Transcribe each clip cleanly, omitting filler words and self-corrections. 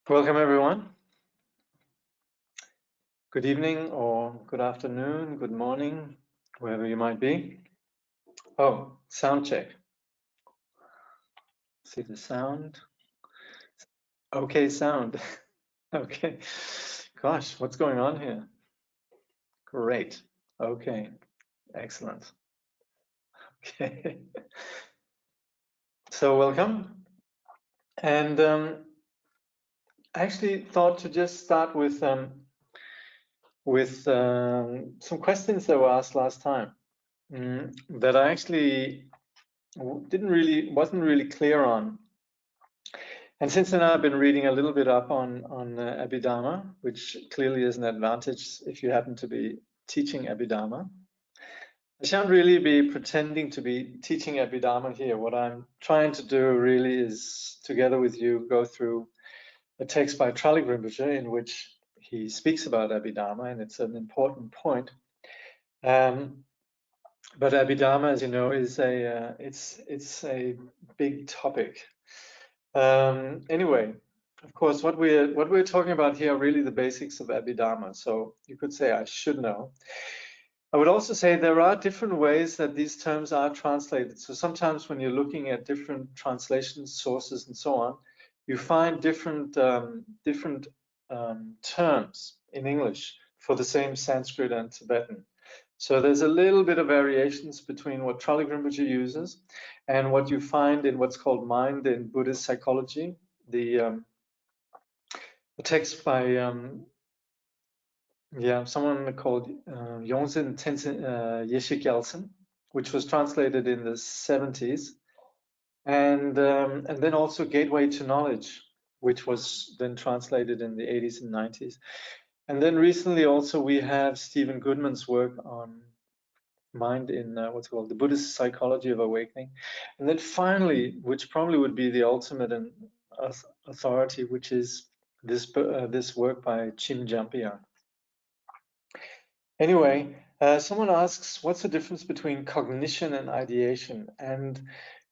Welcome everyone. Good evening or good afternoon, good morning, wherever you might be. Oh, sound check. See the sound. Okay, sound. Okay. Gosh, what's going on here? Great. Okay, excellent. Okay. So welcome. And I actually thought to just start with some questions that were asked last time that I actually wasn't really clear on. And since then, I've been reading a little bit up on Abhidharma, which clearly is an advantage if you happen to be teaching Abhidharma. I shan't really be pretending to be teaching Abhidharma here. What I'm trying to do really is, together with you, go through a text by Traleg Kyabgon in which he speaks about Abhidharma, and it's an important point. But Abhidharma, as you know, is it's a big topic. Anyway, of course, what we're talking about here are really the basics of Abhidharma. So you could say I should know. I would also say there are different ways that these terms are translated. So sometimes when you're looking at different translation sources and so on, you find different terms in English for the same Sanskrit and Tibetan. So there's a little bit of variations between what Traleg Kyabgon uses and what you find in what's called mind in Buddhist psychology. The text by someone called Yongsen Tenzin Yeshik Yeltsin, which was translated in the 70s, and then also Gateway to Knowledge, which was then translated in the 80s and 90s. And then recently also we have Stephen Goodman's work on mind in what's called the Buddhist psychology of awakening. And then finally, which probably would be the ultimate authority, which is this work by Chim Jampiang. Anyway, someone asks, what's the difference between cognition and ideation? And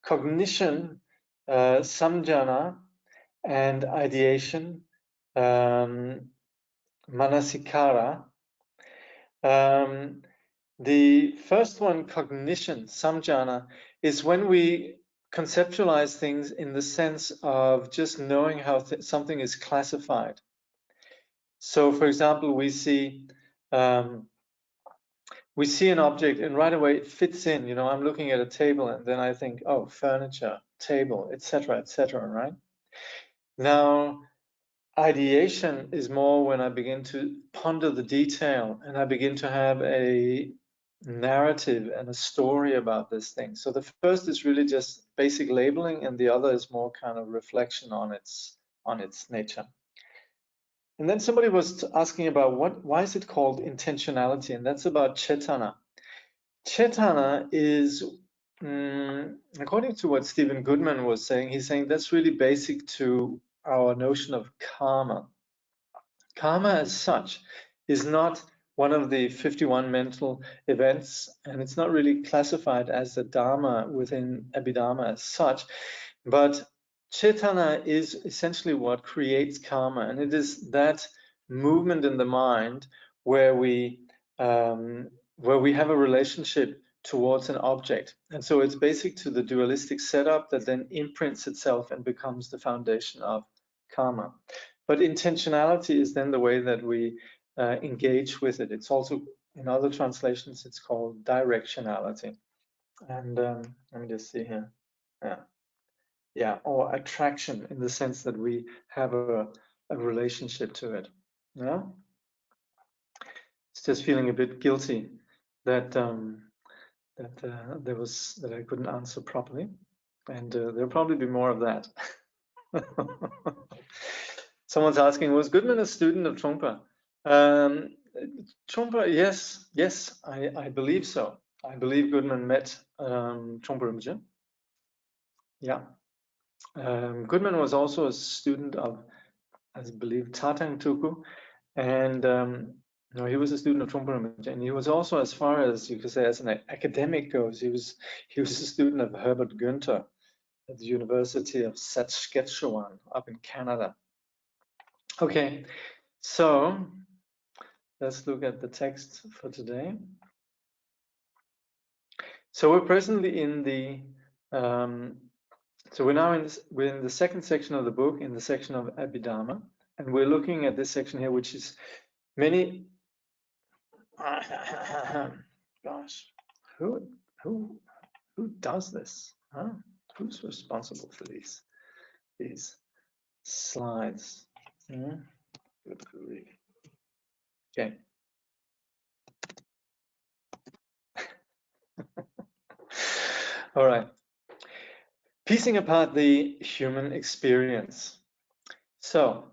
cognition, samjana, and ideation, manasikara. The first one, cognition, samjana, is when we conceptualize things in the sense of just knowing how something is classified. So, for example, we see an object and right away it fits in. You know, I'm looking at a table and then I think, oh, furniture, table, etc., right? Now, ideation is more when I begin to ponder the detail and I begin to have a narrative and a story about this thing. So the first is really just basic labeling, and the other is more kind of reflection on its nature. And then somebody was asking about why is it called intentionality, and that's about cetana. Cetana is, according to what Stephen Goodman was saying, he's saying that's really basic to our notion of karma. Karma as such is not one of the 51 mental events, and it's not really classified as the Dharma within Abhidharma as such, but Cetana is essentially what creates karma, and it is that movement in the mind where we have a relationship towards an object. And so it's basic to the dualistic setup that then imprints itself and becomes the foundation of karma. But intentionality is then the way that we engage with it. It's also, in other translations, it's called directionality. And let me just see here. Yeah, or attraction in the sense that we have a relationship to it. Yeah, it's just feeling a bit guilty that that I couldn't answer properly, and there'll probably be more of that. Someone's asking, was Goodman a student of Trungpa? Trungpa, yes, I believe so. I believe Goodman met Trungpa Rinpoche. Yeah. Goodman was also a student of, I believe, Tatang Tuku, and no, he was a student of Trungpa Rinpoche, and he was also, as far as you could say, as an academic goes, he was a student of Herbert Günther at the University of Saskatchewan up in Canada. Okay, so let's look at the text for today. So we're presently in the so we're now we're in the second section of the book, in the section of Abhidharma, and we're looking at this section here, which is many. Gosh, who who does this? Huh? Who's responsible for these slides? Hmm? Good grief. Okay. All right. Piecing apart the human experience. So,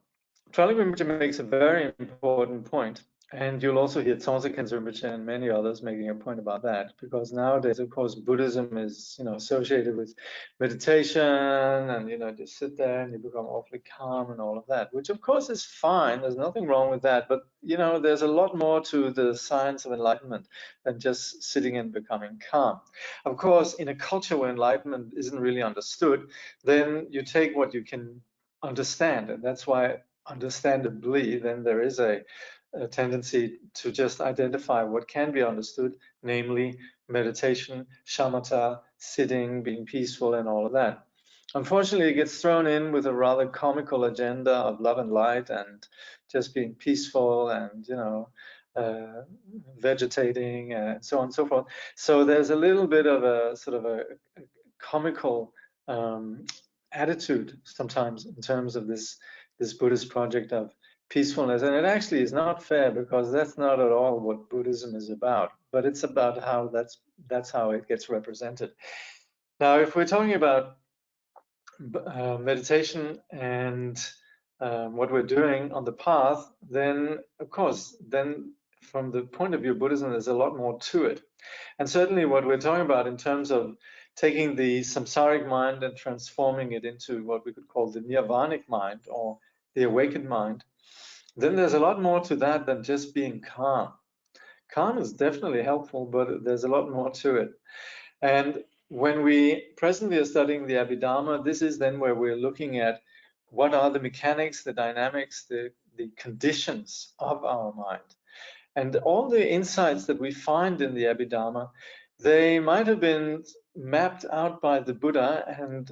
Traleg Rinpoche makes a very important point, and you'll also hear Tsongsa Khyentse Rinpoche and many others making a point about that, because nowadays, of course, Buddhism is, associated with meditation, and just sit there and you become awfully calm and all of that, which of course is fine. There's nothing wrong with that, but there's a lot more to the science of enlightenment than just sitting and becoming calm. Of course, in a culture where enlightenment isn't really understood, then you take what you can understand, and that's why, understandably, then there is a tendency to just identify what can be understood, namely meditation, shamatha, sitting, being peaceful, and all of that. Unfortunately, it gets thrown in with a rather comical agenda of love and light and just being peaceful and vegetating and so on and so forth. So there's a little bit of a sort of a comical attitude sometimes in terms of this Buddhist project of peacefulness, and it actually is not fair, because that's not at all what Buddhism is about, but it's about how that's how it gets represented. Now, if we're talking about meditation and what we're doing on the path, then of course, then from the point of view of Buddhism, there's a lot more to it. And certainly what we're talking about in terms of taking the samsaric mind and transforming it into what we could call the nirvanic mind, or the awakened mind, then there's a lot more to that than just being calm. Calm is definitely helpful, but there's a lot more to it. And when we presently are studying the Abhidharma, this is then where we're looking at what are the mechanics, the dynamics, the conditions of our mind. And all the insights that we find in the Abhidharma, they might have been mapped out by the Buddha and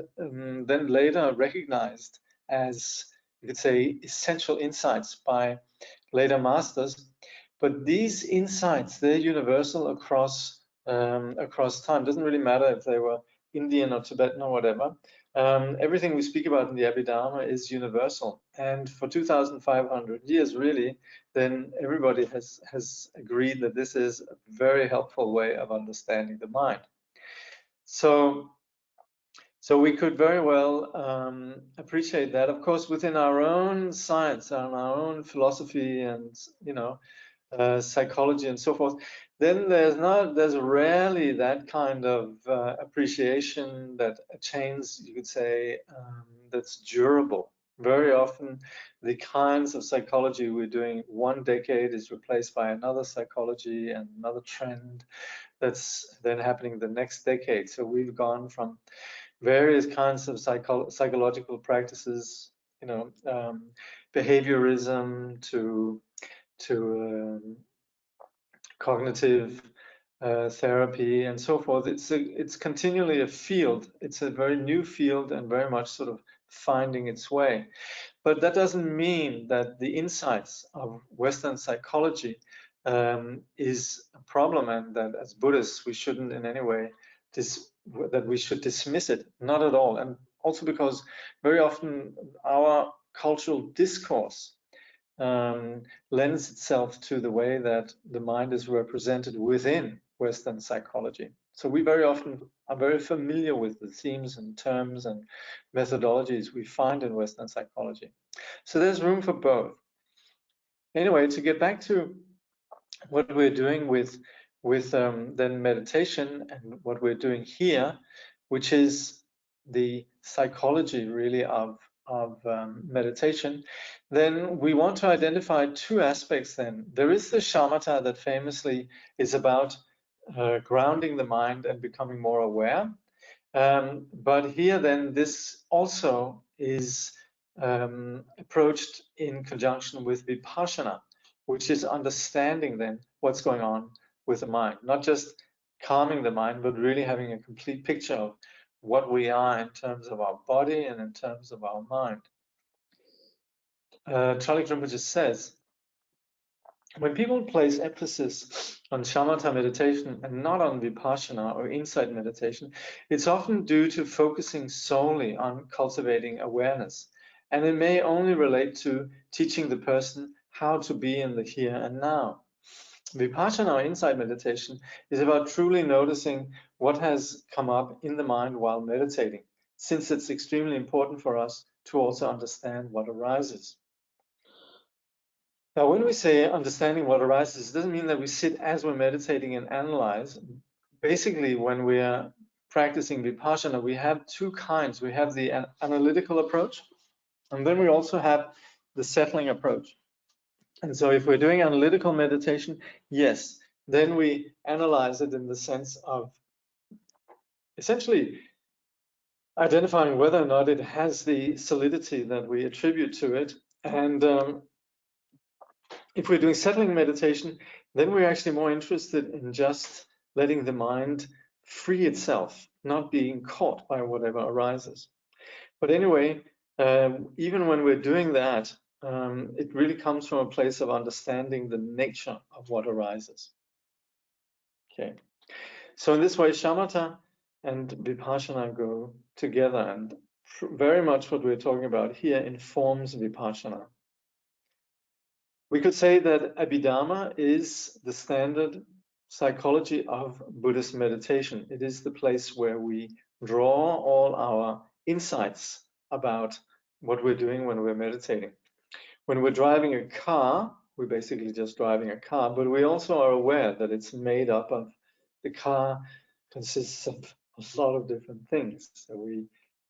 then later recognized as, you could say, essential insights by later masters. But these insights, they're universal across time. It doesn't really matter if they were Indian or Tibetan or whatever. Everything we speak about in the Abhidharma is universal. And for 2,500 years, really, then everybody has agreed that this is a very helpful way of understanding the mind. So we could very well appreciate that, of course, within our own science and our own philosophy and psychology and so forth. Then there's rarely that kind of appreciation that attains, you could say, that's durable. Very often, the kinds of psychology we're doing one decade is replaced by another psychology and another trend that's then happening the next decade. So we've gone from various kinds of psychological practices, behaviorism to cognitive therapy and so forth. It's continually a field. It's a very new field and very much sort of finding its way. But that doesn't mean that the insights of Western psychology is a problem, and that as Buddhists we shouldn't in any way that we should dismiss it. Not at all. And also because very often our cultural discourse lends itself to the way that the mind is represented within Western psychology. So we very often are very familiar with the themes and terms and methodologies we find in Western psychology. So there's room for both. Anyway, to get back to what we're doing with then meditation and what we're doing here, which is the psychology really of meditation, then we want to identify two aspects then. There is the shamatha that famously is about grounding the mind and becoming more aware. But here then this also is approached in conjunction with vipassana, which is understanding then what's going on with the mind, not just calming the mind, but really having a complete picture of what we are in terms of our body and in terms of our mind. Traleg Kyabgon says, when people place emphasis on shamatha meditation and not on vipassana or insight meditation, it's often due to focusing solely on cultivating awareness. And it may only relate to teaching the person how to be in the here and now. Vipassana or insight meditation is about truly noticing what has come up in the mind while meditating, since it's extremely important for us to also understand what arises. Now, when we say understanding what arises, it doesn't mean that we sit as we're meditating and analyze. Basically, when we are practicing vipassana, we have two kinds. We have the analytical approach, and then we also have the settling approach. And so if we're doing analytical meditation, yes, then we analyze it in the sense of essentially identifying whether or not it has the solidity that we attribute to it. And if we're doing settling meditation, then we're actually more interested in just letting the mind free itself, not being caught by whatever arises. But anyway, even when we're doing that, it really comes from a place of understanding the nature of what arises. Okay, so in this way, shamatha and vipassana go together, and very much what we're talking about here informs vipassana. We could say that Abhidharma is the standard psychology of Buddhist meditation. It is the place where we draw all our insights about what we're doing when we're meditating. When we're driving a car, we're basically just driving a car, but we also are aware that it's made up of, the car consists of a lot of different things. So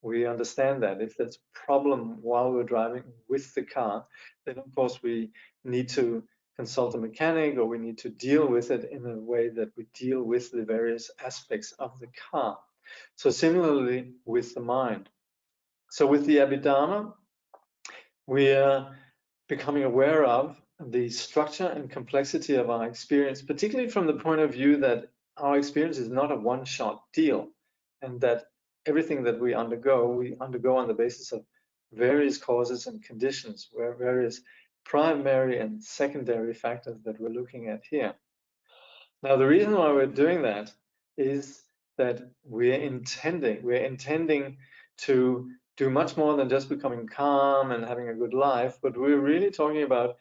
we understand that if there's a problem while we're driving with the car, then of course we need to consult a mechanic, or we need to deal with it in a way that we deal with the various aspects of the car. So similarly with the mind. So with the Abhidharma, we are becoming aware of the structure and complexity of our experience, particularly from the point of view that our experience is not a one-shot deal, and that everything that we undergo on the basis of various causes and conditions, where various primary and secondary factors that we're looking at here. Now, the reason why we're doing that is that we're intending to do much more than just becoming calm and having a good life, but we're really talking about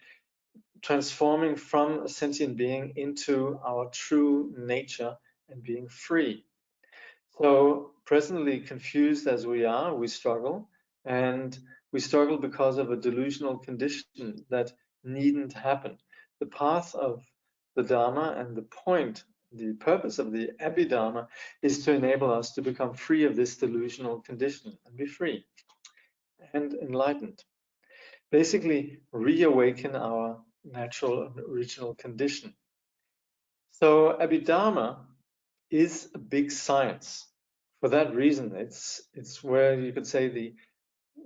transforming from a sentient being into our true nature and being free. So presently, confused as we are, we struggle, and we struggle because of a delusional condition that needn't happen. The path of the Dharma and the purpose of the Abhidharma is to enable us to become free of this delusional condition and be free and enlightened. Basically, reawaken our natural and original condition. So Abhidharma is a big science. For that reason, it's where you could say the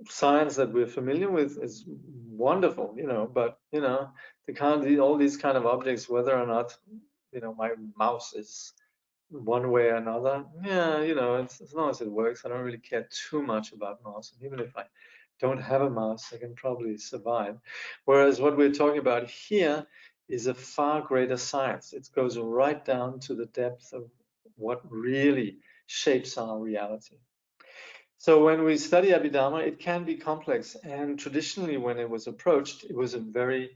science that we're familiar with is wonderful, but they can't do all these kind of objects, whether or not my mouse is one way or another. Yeah, as long as it works, I don't really care too much about mouse. And even if I don't have a mouse, I can probably survive. Whereas what we're talking about here is a far greater science. It goes right down to the depth of what really shapes our reality. So when we study Abhidharma, it can be complex. And traditionally, when it was approached, it was a very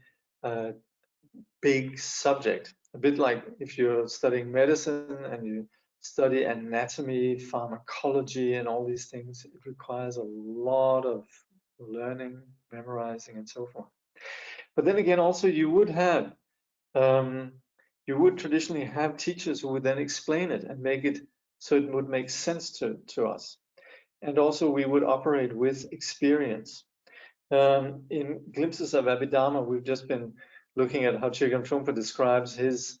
big subject. A bit like if you're studying medicine and you study anatomy, pharmacology, and all these things, it requires a lot of learning, memorizing, and so forth. But then again, also you would traditionally have teachers who would then explain it and make it so it would make sense to us. And also we would operate with experience. In Glimpses of Abhidharma, we've just been looking at how Chögyam Trungpa describes his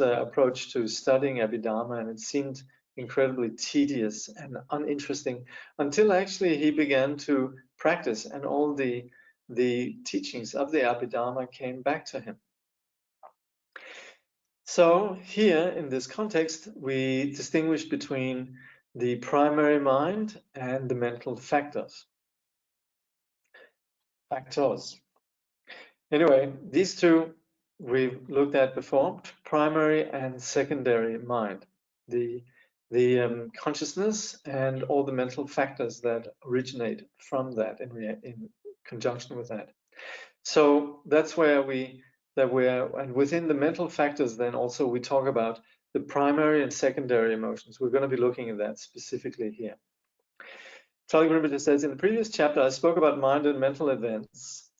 approach to studying Abhidharma, and it seemed incredibly tedious and uninteresting until actually he began to practice, and all the teachings of the Abhidharma came back to him. So here, in this context, we distinguish between the primary mind and the mental factors. Anyway, these two we've looked at before, primary and secondary mind, the consciousness and all the mental factors that originate from that in conjunction with that. So that's where and within the mental factors, then also we talk about the primary and secondary emotions. We're going to be looking at that specifically here. Traleg Kyabgon says, in the previous chapter, I spoke about mind and mental events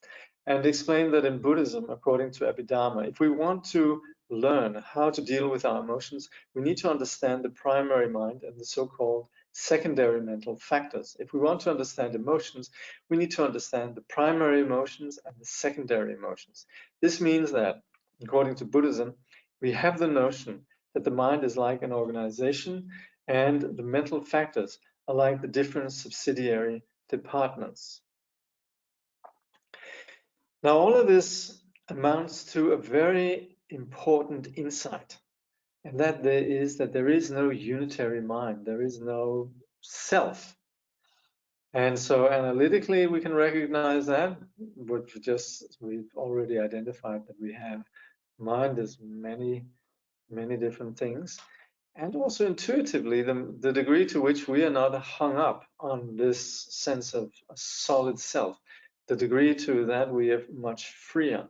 and explained that in Buddhism, according to Abhidharma, if we want to learn how to deal with our emotions, we need to understand the primary mind and the so-called secondary mental factors. If we want to understand emotions, we need to understand the primary emotions and the secondary emotions. This means that, according to Buddhism, we have the notion that the mind is like an organization and the mental factors are like the different subsidiary departments. Now, all of this amounts to a very important insight, and that there is no unitary mind, there is no self. And so analytically, we can recognize that, but we've already identified that we have mind as many, many different things. And also intuitively, the degree to which we are not hung up on this sense of a solid self, the degree to that we are much freer.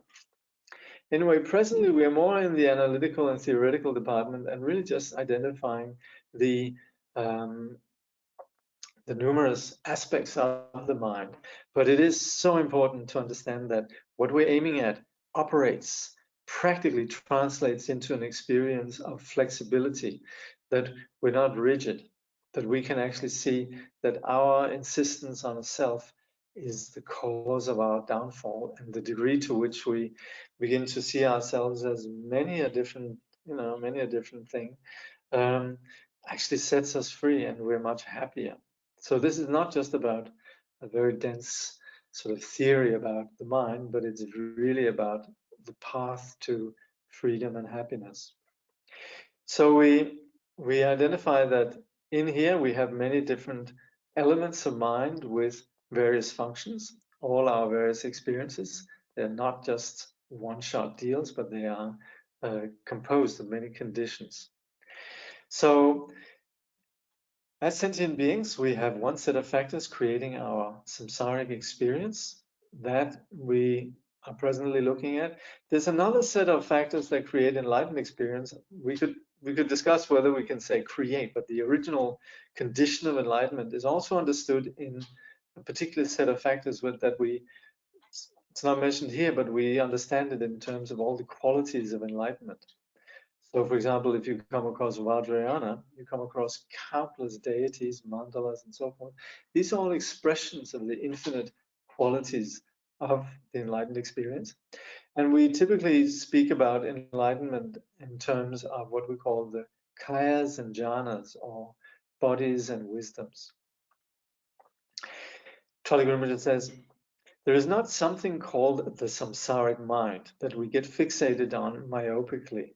Anyway, presently we are more in the analytical and theoretical department and really just identifying the numerous aspects of the mind. But it is so important to understand that what we're aiming at operates, practically translates into an experience of flexibility, that we're not rigid, that we can actually see that our insistence on a self is the cause of our downfall, and the degree to which we begin to see ourselves as many a different thing actually sets us free, and we're much happier. So this is not just about a very dense sort of theory about the mind, but it's really about the path to freedom and happiness. So we identify that in here we have many different elements of mind with various functions, all our various experiences. They're not just one-shot deals, but they are composed of many conditions. So as sentient beings, we have one set of factors creating our samsaric experience that we are presently looking at. There's another set of factors that create enlightened experience. We could discuss whether we can say create, but the original condition of enlightenment is also understood in a particular set of factors it's not mentioned here, but we understand it in terms of all the qualities of enlightenment. So, for example, if you come across Vajrayana, you come across countless deities, mandalas, and so forth. These are all expressions of the infinite qualities of the enlightened experience. And we typically speak about enlightenment in terms of what we call the kayas and jhanas, or bodies and wisdoms. Traleg Kyabgon says, there is not something called the samsaric mind that we get fixated on myopically.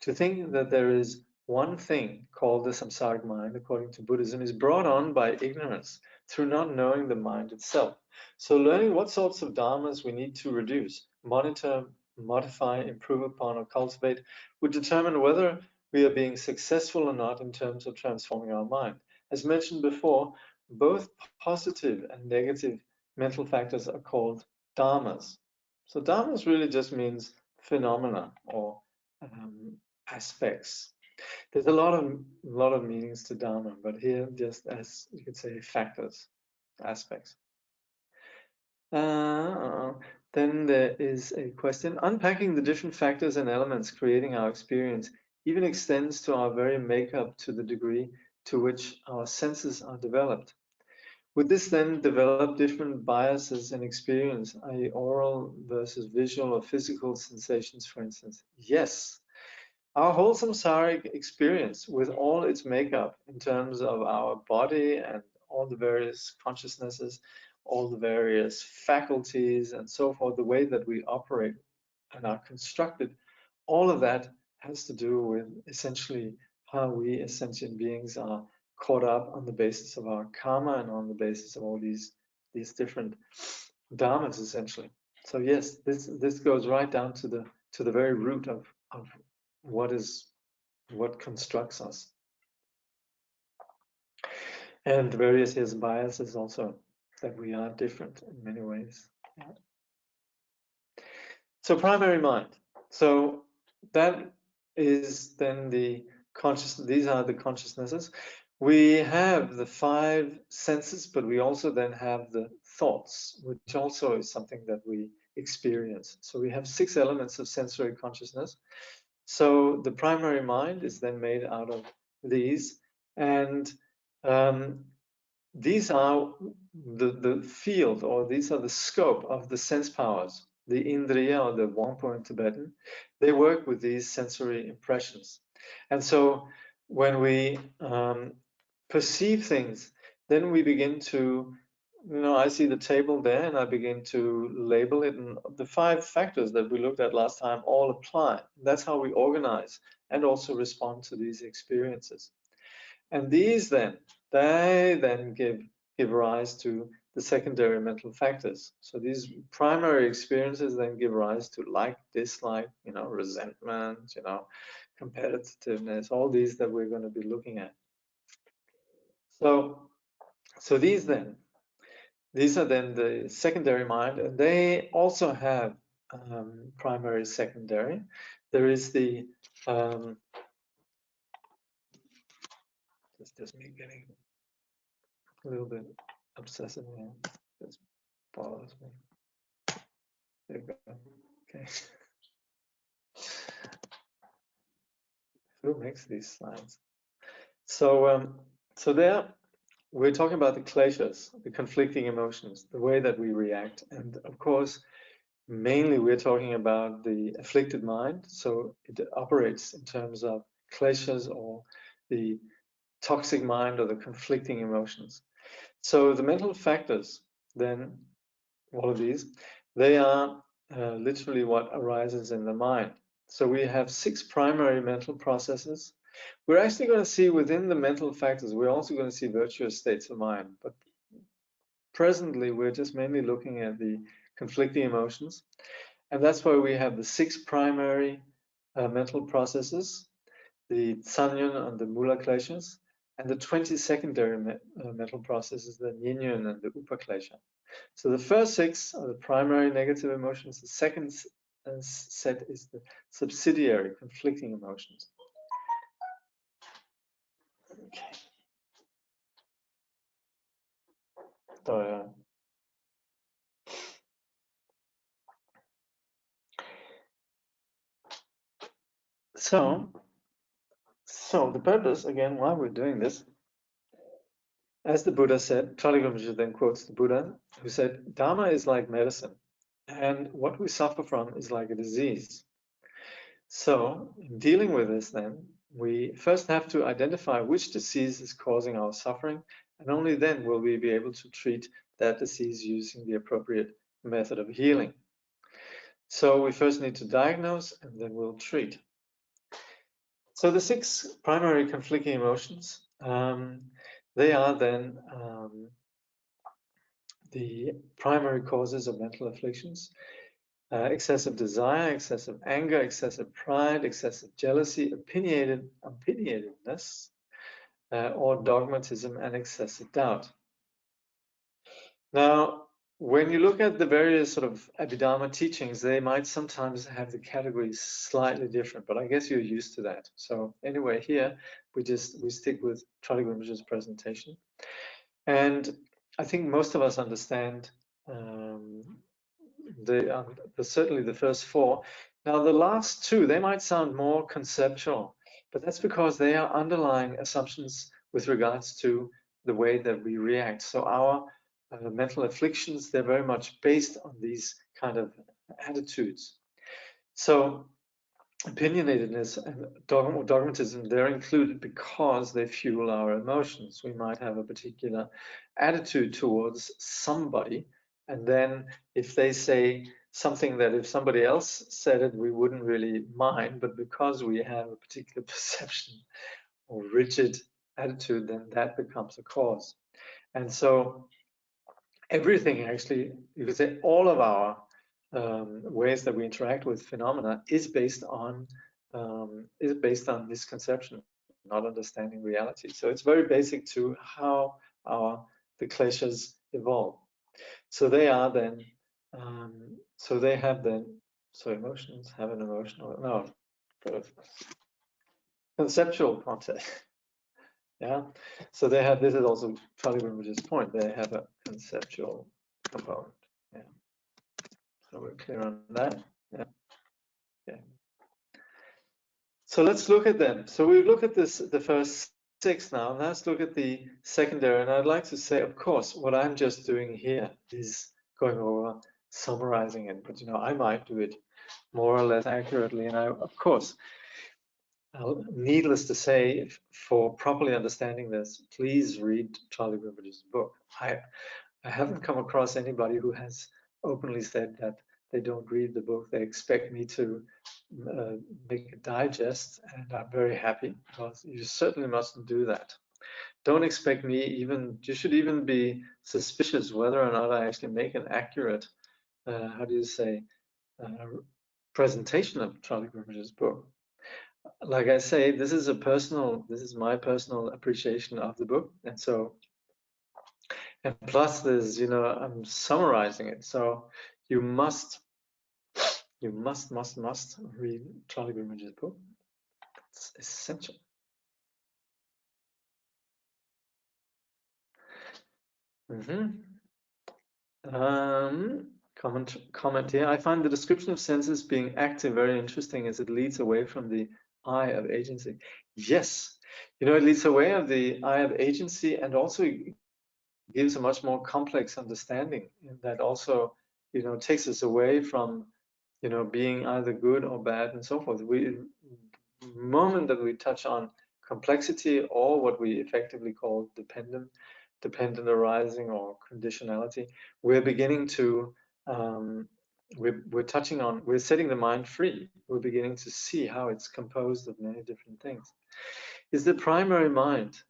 To think that there is one thing called the samsaric mind, according to Buddhism, is brought on by ignorance through not knowing the mind itself. So learning what sorts of dharmas we need to reduce, monitor, modify, improve upon, or cultivate would determine whether we are being successful or not in terms of transforming our mind. As mentioned before, both positive and negative mental factors are called dharmas. So dharmas really just means phenomena or aspects. There's a lot of meanings to dharma, but here just as you could say factors, aspects. Then there is a question. Unpacking the different factors and elements creating our experience even extends to our very makeup to the degree to which our senses are developed. Would this then develop different biases in experience, i.e. oral versus visual or physical sensations, for instance? Yes. Our whole samsaric experience with all its makeup in terms of our body and all the various consciousnesses, all the various faculties and so forth, the way that we operate and are constructed, all of that has to do with essentially how we as sentient beings are caught up on the basis of our karma and on the basis of all these different dharmas, essentially. So yes, this goes right down to the very root of what constructs us. And various his biases also, that we are different in many ways. Yeah. So primary mind. So that is then the these are the consciousnesses. We have the 5 senses, but we also then have the thoughts, which also is something that we experience. So we have 6 elements of sensory consciousness. So the primary mind is then made out of these, and these are the field, or these are the scope of the sense powers. The indriya, or the wangpo in Tibetan, they work with these sensory impressions. And so when we perceive things, then we begin to, I see the table there and I begin to label it, and the 5 factors that we looked at last time all apply. That's how we organize and also respond to these experiences. And these they then give rise to the secondary mental factors. So these primary experiences then give rise to like, dislike, resentment, competitiveness, all these that we're going to be looking at. So these are then the secondary mind, and they also have primary, secondary. There is the it's just me getting a little bit obsessive here. This bothers me. There you go. Okay. Who makes these slides? So there we're talking about the kleshas, the conflicting emotions, the way that we react, and of course, mainly we're talking about the afflicted mind. So it operates in terms of kleshas, or the toxic mind, or the conflicting emotions. So the mental factors, then, all of these, they are literally what arises in the mind. So we have 6 primary mental processes. We're actually going to see within the mental factors, we're also going to see virtuous states of mind. But presently, we're just mainly looking at the conflicting emotions. And that's why we have the 6 primary mental processes, the Sanyan and the Mula kleshas, and the 20 secondary mental processes, the Nyinyun and the Upaklesha. So the first 6 are the primary negative emotions. The second set is the subsidiary conflicting emotions. Okay. So the purpose, again, why we're doing this, as the Buddha said, Traleg then quotes the Buddha, who said, Dharma is like medicine, and what we suffer from is like a disease. So in dealing with this, then, we first have to identify which disease is causing our suffering, and only then will we be able to treat that disease using the appropriate method of healing. So we first need to diagnose, and then we'll treat. So the 6 primary conflicting emotions, they are then the primary causes of mental afflictions. Excessive desire, excessive anger, excessive pride, excessive jealousy, opinionatedness, or dogmatism, and excessive doubt. Now, when you look at the various sort of Abhidharma teachings, they might sometimes have the categories slightly different, but I guess you're used to that. So anyway, here we stick with Traleg Rinpoche's presentation, and I think most of us understand certainly the first 4. Now the last 2, they might sound more conceptual, but that's because they are underlying assumptions with regards to the way that we react. So our mental afflictions, they're very much based on these kind of attitudes. So opinionatedness and dogmatism, they're included because they fuel our emotions. We might have a particular attitude towards somebody, and then if they say something that if somebody else said it, we wouldn't really mind, but because we have a particular perception or rigid attitude, then that becomes a cause. And so everything, actually, you could say all of our ways that we interact with phenomena is based on misconception, not understanding reality. So it's very basic to how the kleshas evolve. So they are then, so they have then, so emotions have an emotional, no, conceptual content. Yeah, so they have, this is also Traleg Rinpoche's point, they have a conceptual component. Yeah, so we're clear on that. Yeah, okay. So let's look at them. So we look at this, the first 6 now. Now let's look at the secondary. And I'd like to say, of course, what I'm just doing here is going over, summarizing it. But I might do it more or less accurately. And of course, needless to say, for properly understanding this, please read Traleg Rinpoche's book. I haven't come across anybody who has openly said that they don't read the book. They expect me to make a digest, and I'm very happy, because you certainly mustn't do that. Don't expect me you should even be suspicious whether or not I actually make an accurate, presentation of Traleg Rinpoche's book. Like I say, this is my personal appreciation of the book, and so, and plus there's, I'm summarizing it, so you must read Traleg Rinpoche's book. It's essential. Comment here. I find the description of senses being active very interesting, as it leads away from the I of agency. Yes, it leads away of the I of agency, and also gives a much more complex understanding that also, takes us away from, being either good or bad and so forth. The moment that we touch on complexity, or what we effectively call dependent arising or conditionality, we're beginning to, we're setting the mind free. We're beginning to see how it's composed of many different things. Is the primary mind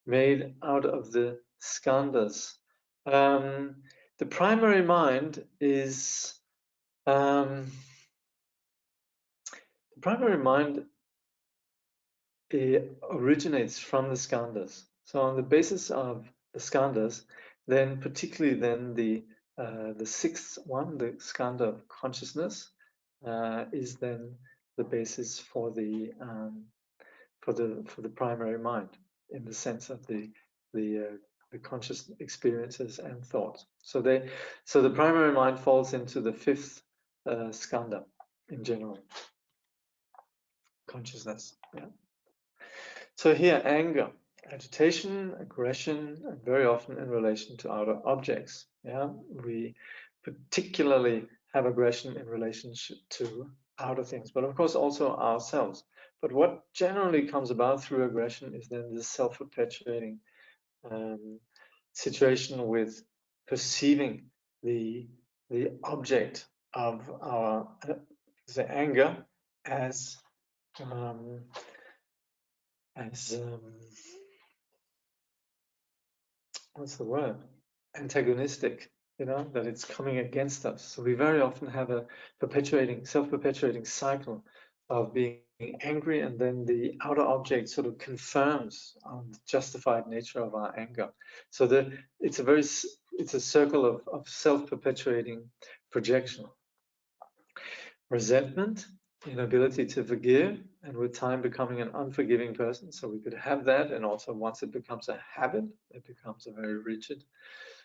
made out of the skandhas? The primary mind is, the primary mind, it originates from the skandhas. So on the basis of the skandhas, then particularly then the 6th one, the skandha of consciousness, is then the basis for the primary mind, in the sense of the conscious experiences and thoughts. So the primary mind falls into the 5th skandha in general, consciousness. Yeah. So here, anger, agitation, aggression, and very often in relation to outer objects. Yeah, we particularly have aggression in relationship to outer things, but of course also ourselves. But what generally comes about through aggression is then this self-perpetuating situation with perceiving the object of our the anger as what's the word? Antagonistic, that it's coming against us. So we very often have a self-perpetuating cycle of being angry, and then the outer object sort of confirms the justified nature of our anger. So it's a circle of self-perpetuating projection. Resentment, inability to forgive, and with time becoming an unforgiving person. So we could have that, and also once it becomes a habit, it becomes a very rigid,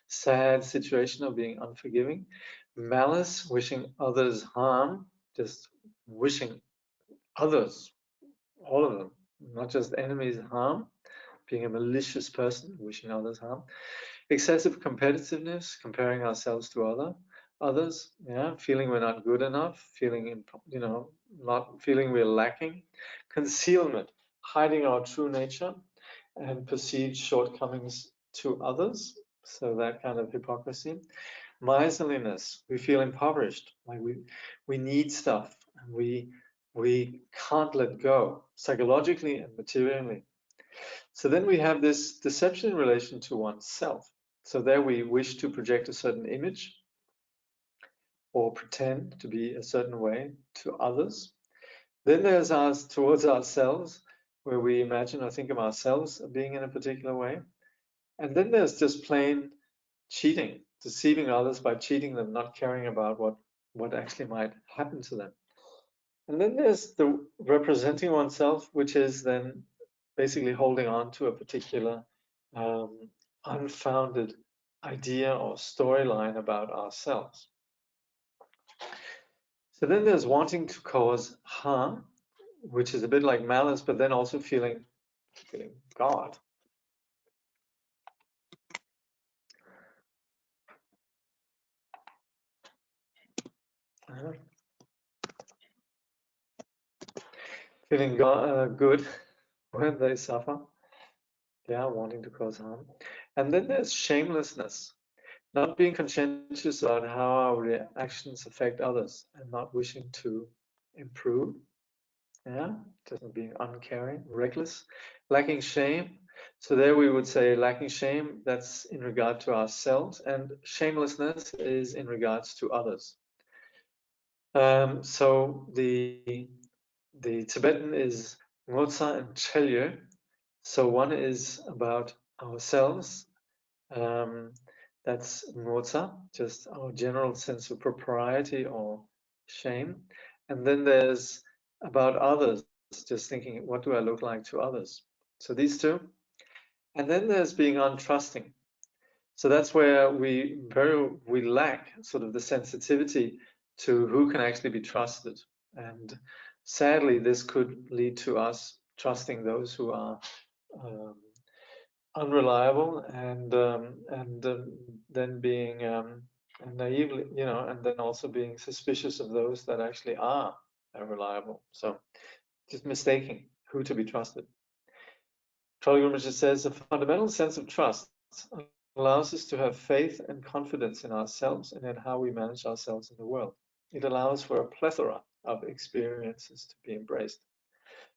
sad situation of being unforgiving. Malice, wishing others harm, just wishing others, all of them, not just enemies, harm, being a malicious person, wishing others harm. Excessive competitiveness, comparing ourselves to others. others, yeah, feeling we're not good enough, feeling, not feeling we're lacking. Concealment, hiding our true nature and perceived shortcomings to others. So that kind of hypocrisy. Miserliness, we feel impoverished, like we need stuff and we can't let go psychologically and materially. So then we have this deception in relation to oneself. So there we wish to project a certain image or pretend to be a certain way to others. Then there's us towards ourselves, where we imagine or think of ourselves being in a particular way. And then there's just plain cheating, deceiving others by cheating them, not caring about what actually might happen to them. And then there's the representing oneself, which is then basically holding on to a particular unfounded idea or storyline about ourselves. So then there's wanting to cause harm, which is a bit like malice, but then also feeling God. Feeling good when they suffer. Yeah, wanting to cause harm. And then there's shamelessness, not being conscientious about how our actions affect others and not wishing to improve. Yeah, just being uncaring, reckless, lacking shame. So there we would say lacking shame, that's in regard to ourselves, and shamelessness is in regards to others. So the Tibetan is Ngotsa and Chelye. So one is about ourselves. That's Ngotsa, just our general sense of propriety or shame. And then there's about others, just thinking, what do I look like to others? So these two. And then there's being untrusting. So that's where we lack sort of the sensitivity to who can actually be trusted. And sadly, this could lead to us trusting those who are unreliable and then being naively, and then also being suspicious of those that actually are reliable. So just mistaking who to be trusted. Traleg Kyabgon says a fundamental sense of trust allows us to have faith and confidence in ourselves and in how we manage ourselves in the world. It allows for a plethora of experiences to be embraced.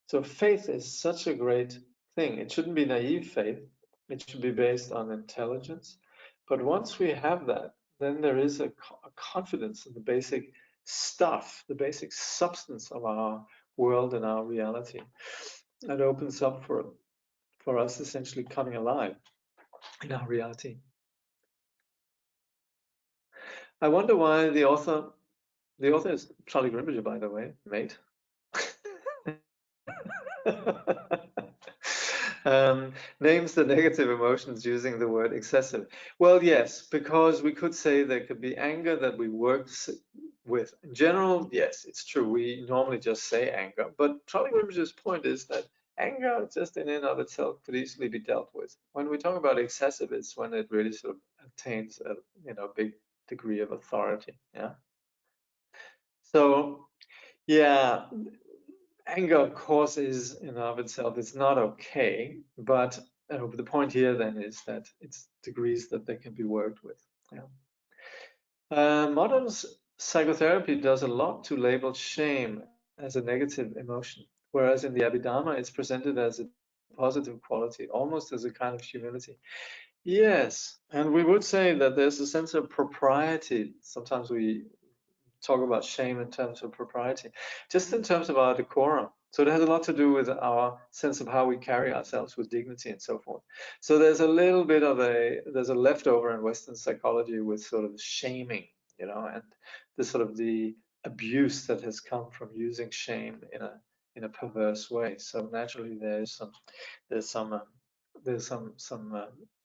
So faith is such a great thing. It shouldn't be naive faith. It should be based on intelligence. But once we have that, then there is a confidence in the basic stuff, the basic substance of our world and our reality. That opens up for us essentially coming alive in our reality. I wonder why the author is Traleg Kyabgon, by the way, mate. Names the negative emotions using the word excessive. Well, yes, because we could say there could be anger that we work with. In general, yes, it's true. We normally just say anger, but Traleg Kyabgon's point is that anger, just in and of itself, could easily be dealt with. When we talk about excessive, it's when it really sort of attains a big degree of authority. Yeah. So, yeah, anger, of course, is in and of itself, it's not okay, but the point here then is that it's degrees that they can be worked with. Yeah. Modern psychotherapy does a lot to label shame as a negative emotion, whereas in the Abhidharma it's presented as a positive quality, almost as a kind of humility. Yes, and we would say that there's a sense of propriety. Sometimes we talk about shame in terms of propriety, just in terms of our decorum. So it has a lot to do with our sense of how we carry ourselves with dignity and so forth. So there's a little bit of there's a leftover in Western psychology with sort of shaming, and the sort of the abuse that has come from using shame in a perverse way. So naturally there's some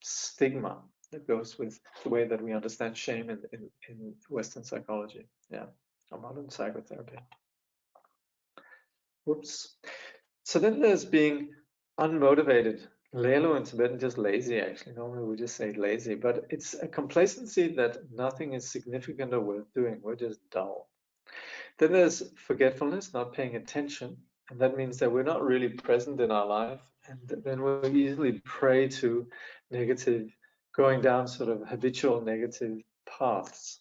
stigma that goes with the way that we understand shame in Western psychology, or modern psychotherapy. Whoops. So then there's being unmotivated, Lelo in Tibetan just lazy, actually. Normally we just say lazy, but it's a complacency that nothing is significant or worth doing. We're just dull. Then there's forgetfulness, not paying attention. And that means that we're not really present in our life. And then we easily prey to negative, going down sort of habitual negative paths.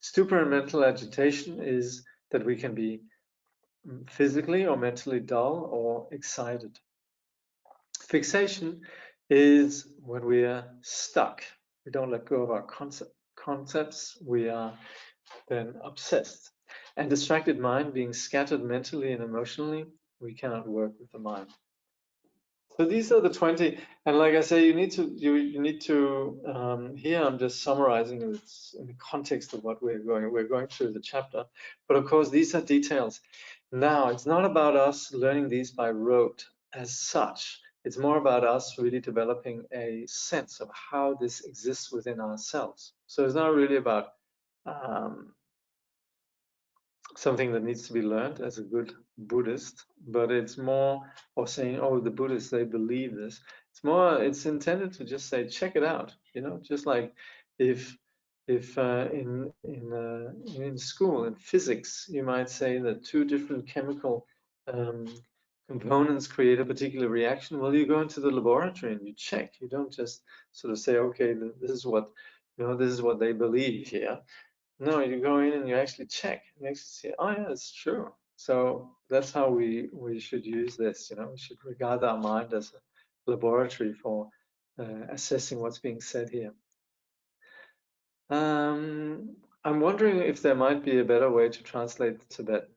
Stupor and mental agitation is that we can be physically or mentally dull or excited. Fixation is when we are stuck. We don't let go of our concepts. We are then obsessed. And distracted mind, being scattered mentally and emotionally, we cannot work with the mind. So these are the 20, and like I say, you need to here I'm just summarizing it in the context of what we're going through the chapter, but of course these are details. Now it's not about us learning these by rote as such. It's more about us really developing a sense of how this exists within ourselves. So it's not really about something that needs to be learned as a good Buddhist, but it's more of saying, oh, the Buddhists, they believe this. It's more, it's intended to just say, check it out, just like if in school in physics you might say that two different chemical um, components create a particular reaction. Well, you go into the laboratory and you check. You don't just sort of say, okay, this is what they believe here. No, you go in and you actually check. You actually see, oh yeah, it's true. So that's how we should use this. We should regard our mind as a laboratory for assessing what's being said here. I'm wondering if there might be a better way to translate the Tibetan.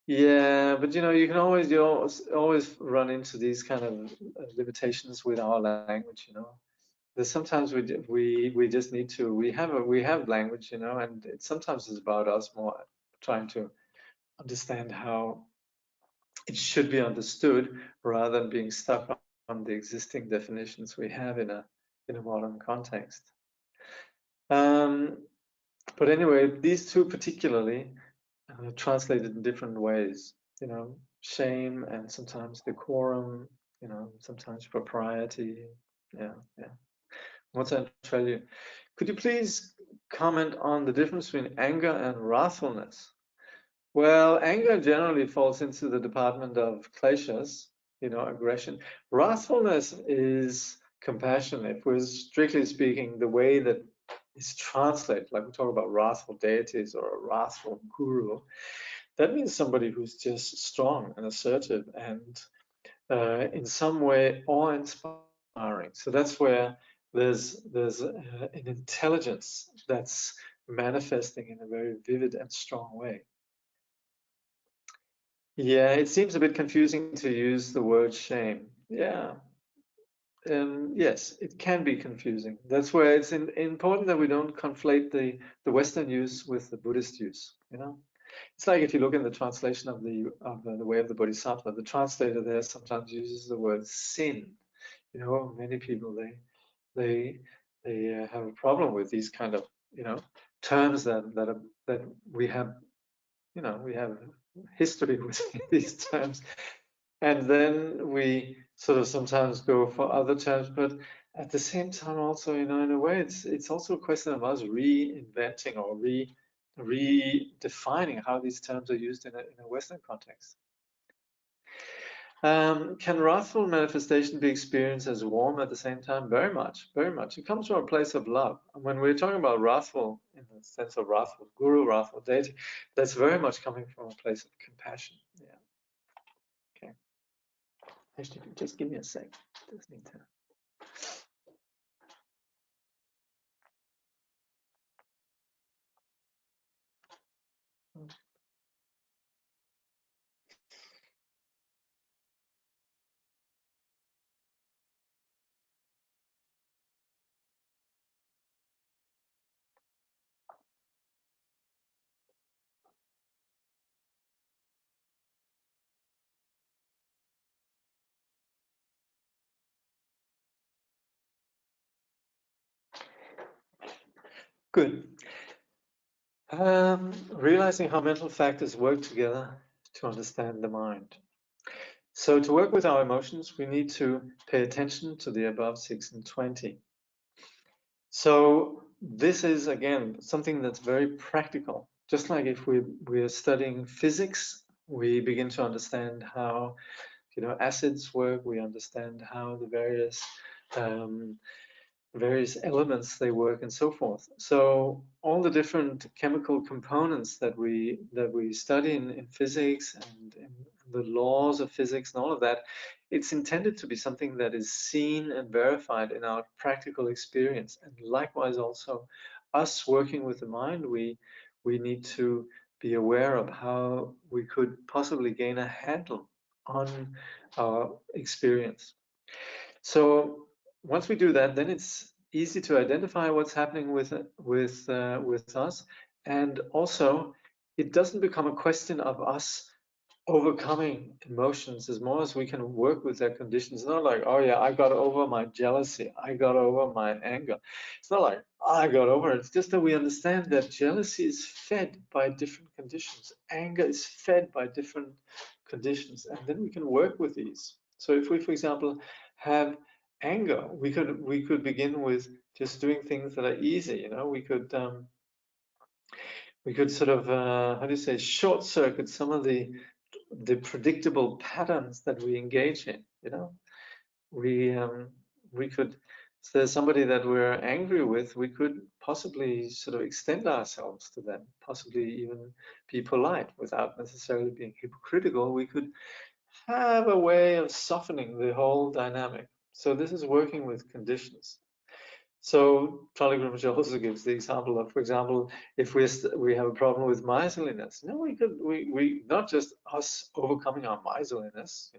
Yeah, but you can always run into these kind of limitations with our language. There's sometimes we just need to we have language, and it sometimes is about us more trying to understand how it should be understood rather than being stuck on the existing definitions we have in a modern context. But anyway, these two particularly translated in different ways. Shame and sometimes decorum. Sometimes propriety. Yeah. What's that tell you? Could you please comment on the difference between anger and wrathfulness? Well, anger generally falls into the department of kleshas, aggression. Wrathfulness is compassion. If we're strictly speaking, the way that is translated, like we talk about wrathful deities or a wrathful guru, that means somebody who's just strong and assertive and in some way awe-inspiring. So that's where there's an intelligence that's manifesting in a very vivid and strong way. Yeah, it seems a bit confusing to use the word shame. Yeah. Yes, it can be confusing. That's where it's important that we don't conflate the Western use with the Buddhist use. It's like if you look in the translation of the Way of the Bodhisattva, the translator there sometimes uses the word sin. Many people they have a problem with these kind of terms that we have we have history with these terms, and then we sort of sometimes go for other terms, but at the same time also in a way it's also a question of us reinventing or redefining how these terms are used in a Western context. Can wrathful manifestation be experienced as warm at the same time? Very much, very much. It comes from a place of love. And when we're talking about wrathful, in the sense of wrathful guru, wrathful deity, that's very much coming from a place of compassion. Yeah. Okay. Actually, just give me a sec. Just need to. Good. Realizing how mental factors work together to understand the mind. So to work with our emotions, we need to pay attention to the above 6 and 20. So this is, again, something that's very practical. Just like if we're studying physics, we begin to understand how, acids work, we understand how the various elements they work and so forth. So all the different chemical components that we study in physics and in the laws of physics and all of that, it's intended to be something that is seen and verified in our practical experience. And likewise also us working with the mind, we need to be aware of how we could possibly gain a handle on our experience. So once we do that, then it's easy to identify what's happening with us, and also it doesn't become a question of us overcoming emotions as more as we can work with their conditions. It's not like, oh yeah, I got over my jealousy, I got over my anger. It's not like, oh, I got over it. It's just that we understand that jealousy is fed by different conditions. Anger is fed by different conditions. And then we can work with these. So if we, for example, have anger, we could begin with just doing things that are easy. We could sort of how do you say, short circuit some of the predictable patterns that we engage in. We could, if there's somebody that we're angry with, we could possibly sort of extend ourselves to them, possibly even be polite without necessarily being hypocritical. We could have a way of softening the whole dynamic. So this is working with conditions. So Traleg also gives the example of, for example, if we have a problem with miserliness, we not just us overcoming our miserliness,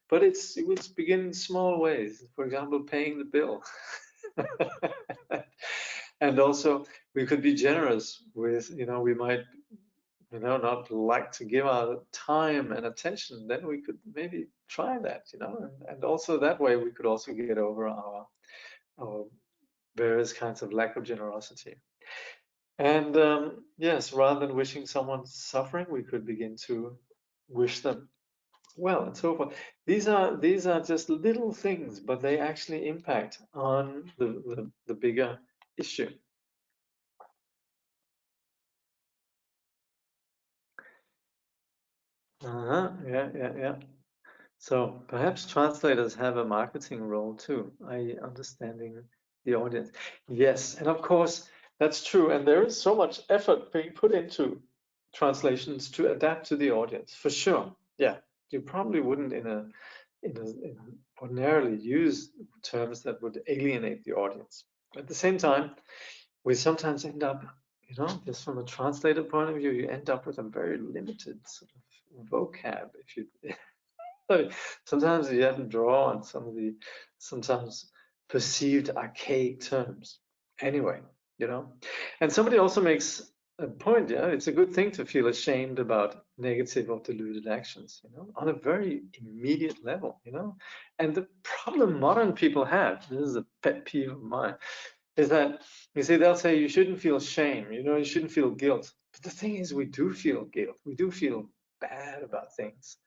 but it's begin in small ways. For example, paying the bill, and also we could be generous with, we might, not like to give our time and attention. Then we could maybe try that, and also that way we could also get over our various kinds of lack of generosity. And yes, rather than wishing someone suffering, we could begin to wish them well and so forth. These are just little things, but they actually impact on the bigger issue. Yeah. So perhaps translators have a marketing role too, i.e. understanding the audience. Yes, and of course that's true. And there is so much effort being put into translations to adapt to the audience, for sure. Yeah, you probably wouldn't in ordinarily use terms that would alienate the audience. At the same time, we sometimes end up, just from a translator point of view, you end up with a very limited sort of vocab if you so sometimes you have to draw on some of the sometimes perceived archaic terms. Anyway, and somebody also makes a point, yeah, it's a good thing to feel ashamed about negative or deluded actions, on a very immediate level, And the problem modern people have, this is a pet peeve of mine, is that they'll say you shouldn't feel shame, you shouldn't feel guilt. But the thing is, we do feel guilt, we do feel bad about things.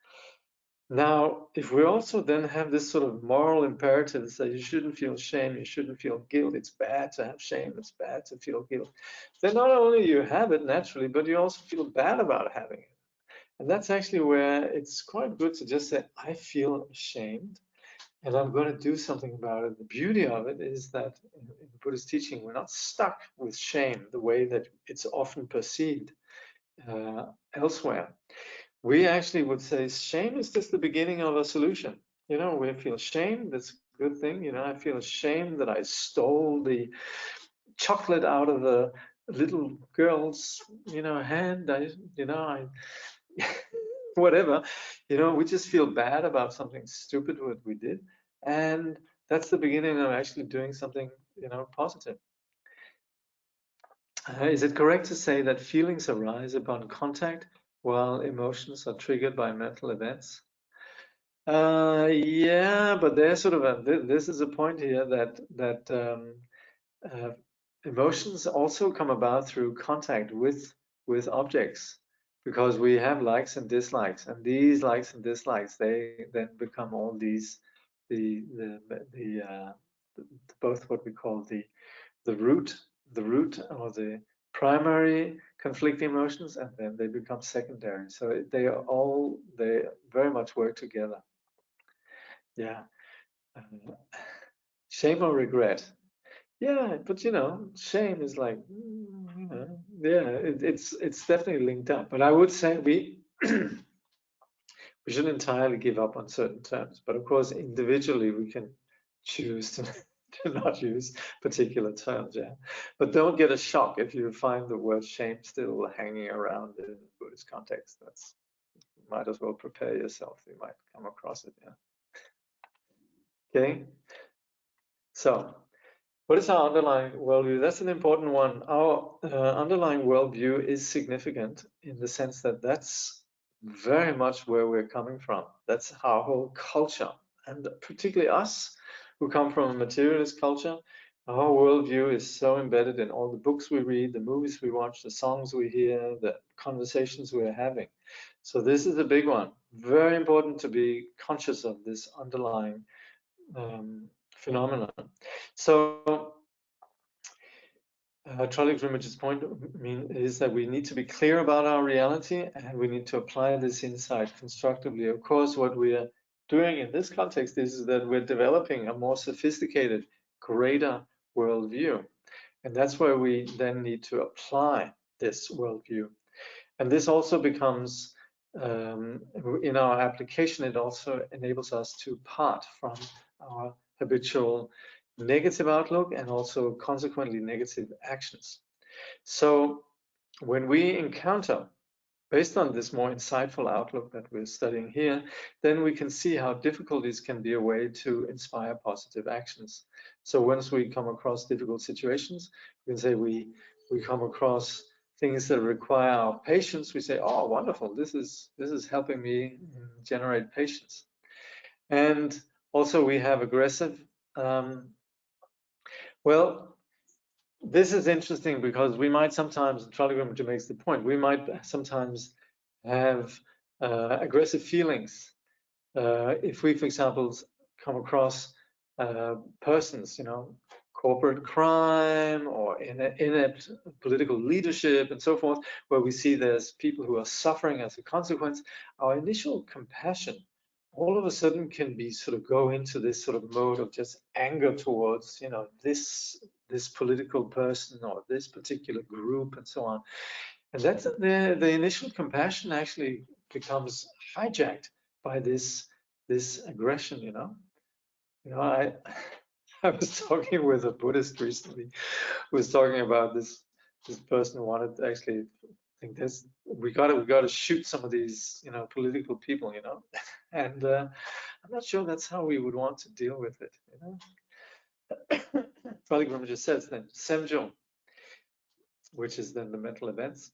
Now, if we also then have this sort of moral imperative that says you shouldn't feel shame, you shouldn't feel guilt, it's bad to have shame, it's bad to feel guilt, then not only you have it naturally, but you also feel bad about having it. And that's actually where it's quite good to just say, I feel ashamed and I'm going to do something about it. The beauty of it is that in Buddhist teaching, we're not stuck with shame the way that it's often perceived elsewhere. We actually would say shame is just the beginning of a solution. We feel shame, that's a good thing. I feel ashamed that I stole the chocolate out of the little girl's, hand. I whatever. We just feel bad about something stupid what we did. And that's the beginning of actually doing something, positive. Is it correct to say that feelings arise upon contact while emotions are triggered by mental events? Yeah, but there's sort of this is a point here that uh, emotions also come about through contact with objects. because we have likes and dislikes, and these likes and dislikes, they then become all these the both what we call the root or the primary conflicting emotions, and then they become secondary. So they very much work together. Yeah. Shame or regret. Yeah, but shame is like, yeah, it's definitely linked up. But I would say we we shouldn't entirely give up on certain terms. But of course, individually, we can choose to, to not use particular terms. Yeah, but don't get a shock if you find the word shame still hanging around in Buddhist context. That's might as well prepare yourself. You might come across it. Yeah. Okay. So, what is our underlying worldview? That's an important one. Our underlying worldview is significant in the sense that that's very much where we're coming from. That's our whole culture. And particularly us who come from a materialist culture, our worldview is so embedded in all the books we read, the movies we watch, the songs we hear, the conversations we're having. So this is a big one. Very important to be conscious of this underlying phenomenon. So Traleg Kyabgon's point is that we need to be clear about our reality, and we need to apply this insight constructively. Of course, what we are doing in this context is that we're developing a more sophisticated, greater worldview. And that's where we then need to apply this worldview. And this also becomes, in our application, it also enables us to part from our habitual negative outlook and also consequently negative actions. So when we encounter, based on this more insightful outlook that we're studying here, then we can see how difficulties can be a way to inspire positive actions. So once we come across difficult situations, we can say we come across things that require our patience. We say, oh, wonderful, this is helping me generate patience. And also we have aggressive, well, this is interesting because we might sometimes, Traleg makes the point, we might sometimes have aggressive feelings. If we, for example, come across persons, corporate crime or inept political leadership and so forth, where we see there's people who are suffering as a consequence, our initial compassion all of a sudden can be sort of go into this sort of mode of just anger towards, this political person or this particular group and so on. And that's the initial compassion actually becomes hijacked by this aggression. I I was talking with a Buddhist recently who was talking about this person who wanted to actually think this we got to shoot some of these political people, and I'm not sure that's how we would want to deal with it. Traleg just says then semjo, which is then the mental events,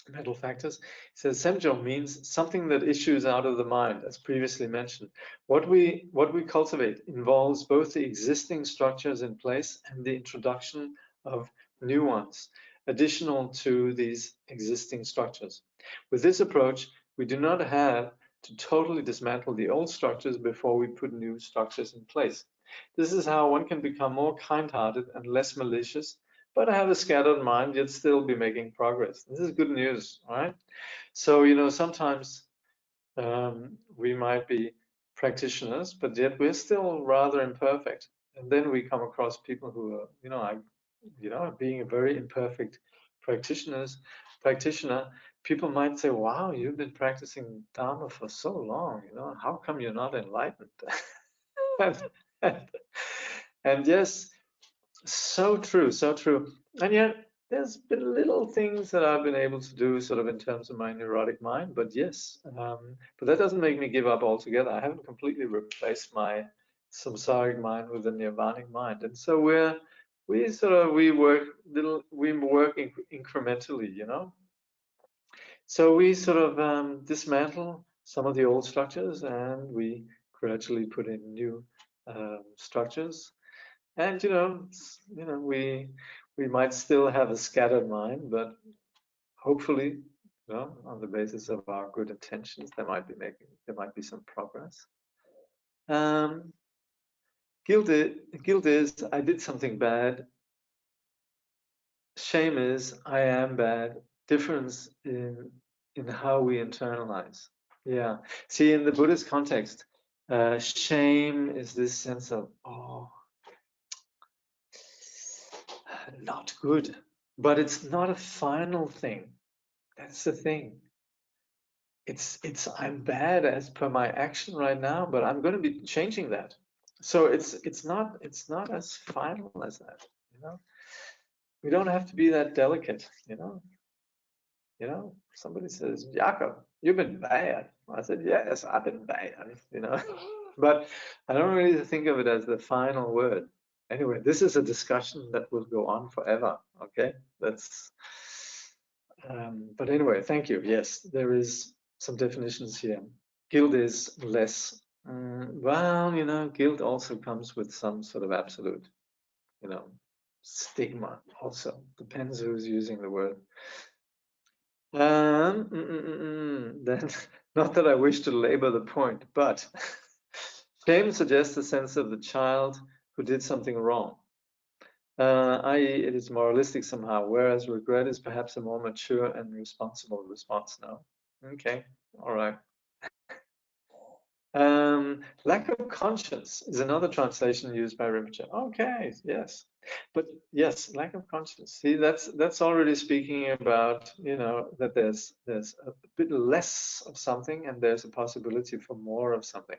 mental factors. It says semjo means something that issues out of the mind, as previously mentioned. What we cultivate involves both the existing structures in place and the introduction of new ones, additional to these existing structures. With this approach, we do not have to totally dismantle the old structures before we put new structures in place. This is how one can become more kind-hearted and less malicious, but have a scattered mind, yet still be making progress. This is good news, right? So, sometimes we might be practitioners, but yet we're still rather imperfect. And then we come across people who are, being a very imperfect practitioner, people might say, wow, you've been practicing Dharma for so long, how come you're not enlightened? and, and yes, so true, so true. And yet, there's been little things that I've been able to do sort of in terms of my neurotic mind, but yes, but that doesn't make me give up altogether. I haven't completely replaced my samsaric mind with a nirvanic mind. And so we work incrementally. So we sort of dismantle some of the old structures and we gradually put in new structures. And we might still have a scattered mind, but hopefully You know, on the basis of our good intentions, there might be some progress. Um, guilt is I did something bad. Shame is I am bad. Difference in how we internalize. Yeah. See, in the Buddhist context, shame is this sense of, oh, not good. But it's not a final thing. That's the thing. It's I'm bad as per my action right now, but I'm going to be changing that. So it's not as final as that. You know, we don't have to be that delicate. You know, somebody says, Jakob, you've been bad. I said, yes, I've been bad, you know. But I don't really think of it as the final word. Anyway, this is a discussion that will go on forever. Okay, that's. But anyway, thank you. Yes, there is some definitions here. Guilt is less. Well, you know, guilt also comes with some sort of absolute, you know, stigma. Also depends who's using the word. Then, not that I wish to labor the point, but shame suggests a sense of the child who did something wrong, i.e., it is moralistic somehow, whereas regret is perhaps a more mature and responsible response now. Okay, all right. Lack of conscience is another translation used by Rinpoche. Okay, yes, but yes, lack of conscience. See, that's already speaking about, you know, that there's a bit less of something and there's a possibility for more of something.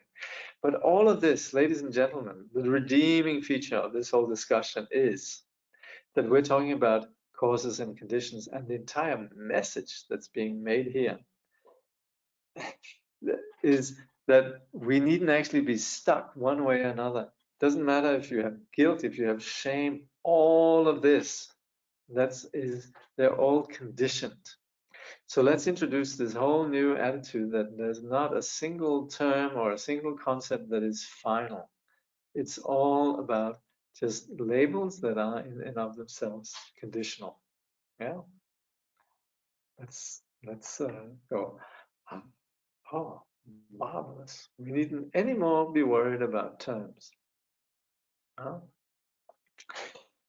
But all of this, ladies and gentlemen, the redeeming feature of this whole discussion is that we're talking about causes and conditions, and the entire message that's being made here is that we needn't actually be stuck one way or another. Doesn't matter if you have guilt, if you have shame, all of this, they're all conditioned. So let's introduce this whole new attitude that there's not a single term or a single concept that is final. It's all about just labels that are in and of themselves conditional. Yeah, let's go. Oh, marvelous. We needn't anymore be worried about terms. Huh?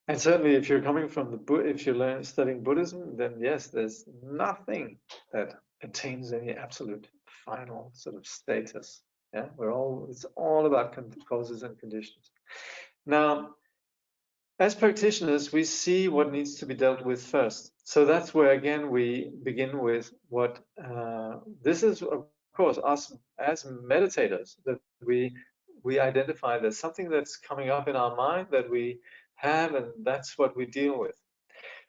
And certainly if you're coming from if you're studying Buddhism, then yes, there's nothing that attains any absolute final sort of status. Yeah, it's all about causes and conditions. Now, as practitioners, we see what needs to be dealt with first. So that's where, again, we begin with what this is, of course, us as meditators, that we identify there's something that's coming up in our mind that we have, and that's what we deal with.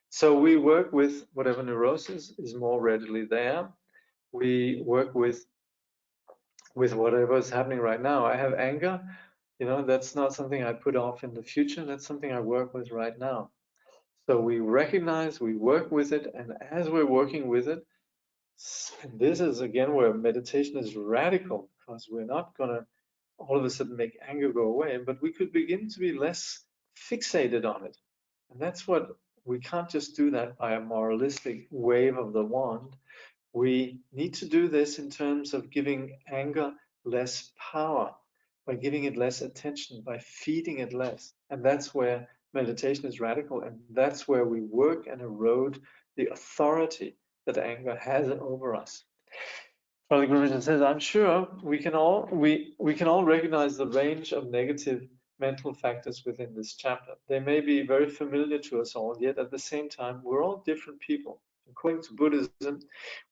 So we work with whatever neurosis is more readily there. We work with whatever is happening right now. I have anger. You know, that's not something I put off in the future. That's something I work with right now. So we recognize, we work with it, and as we're working with it, and this is again where meditation is radical, because we're not going to all of a sudden make anger go away, but we could begin to be less fixated on it. And that's what we can't just do that by a moralistic wave of the wand. We need to do this in terms of giving anger less power, by giving it less attention, by feeding it less. And that's where meditation is radical, and that's where we work and erode the authority that anger has over us. Traleg Kyabgon says, I'm sure we can all recognize the range of negative mental factors within this chapter. They may be very familiar to us all, yet at the same time, we're all different people. According to Buddhism,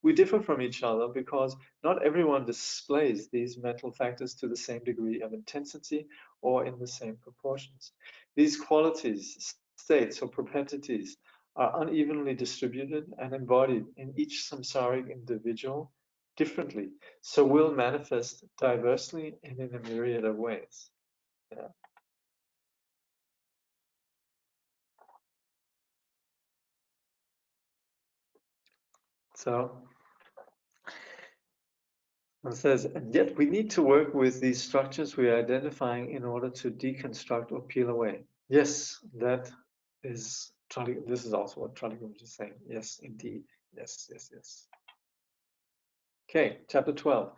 we differ from each other because not everyone displays these mental factors to the same degree of intensity or in the same proportions. These qualities, states, or propensities are unevenly distributed and embodied in each samsaric individual differently, so will manifest diversely and in a myriad of ways. Yeah. So it says, and yet we need to work with these structures we are identifying in order to deconstruct or peel away. Yes, that is this is also what Traleg is saying. Yes, indeed. Yes, yes, yes. Okay, chapter 12,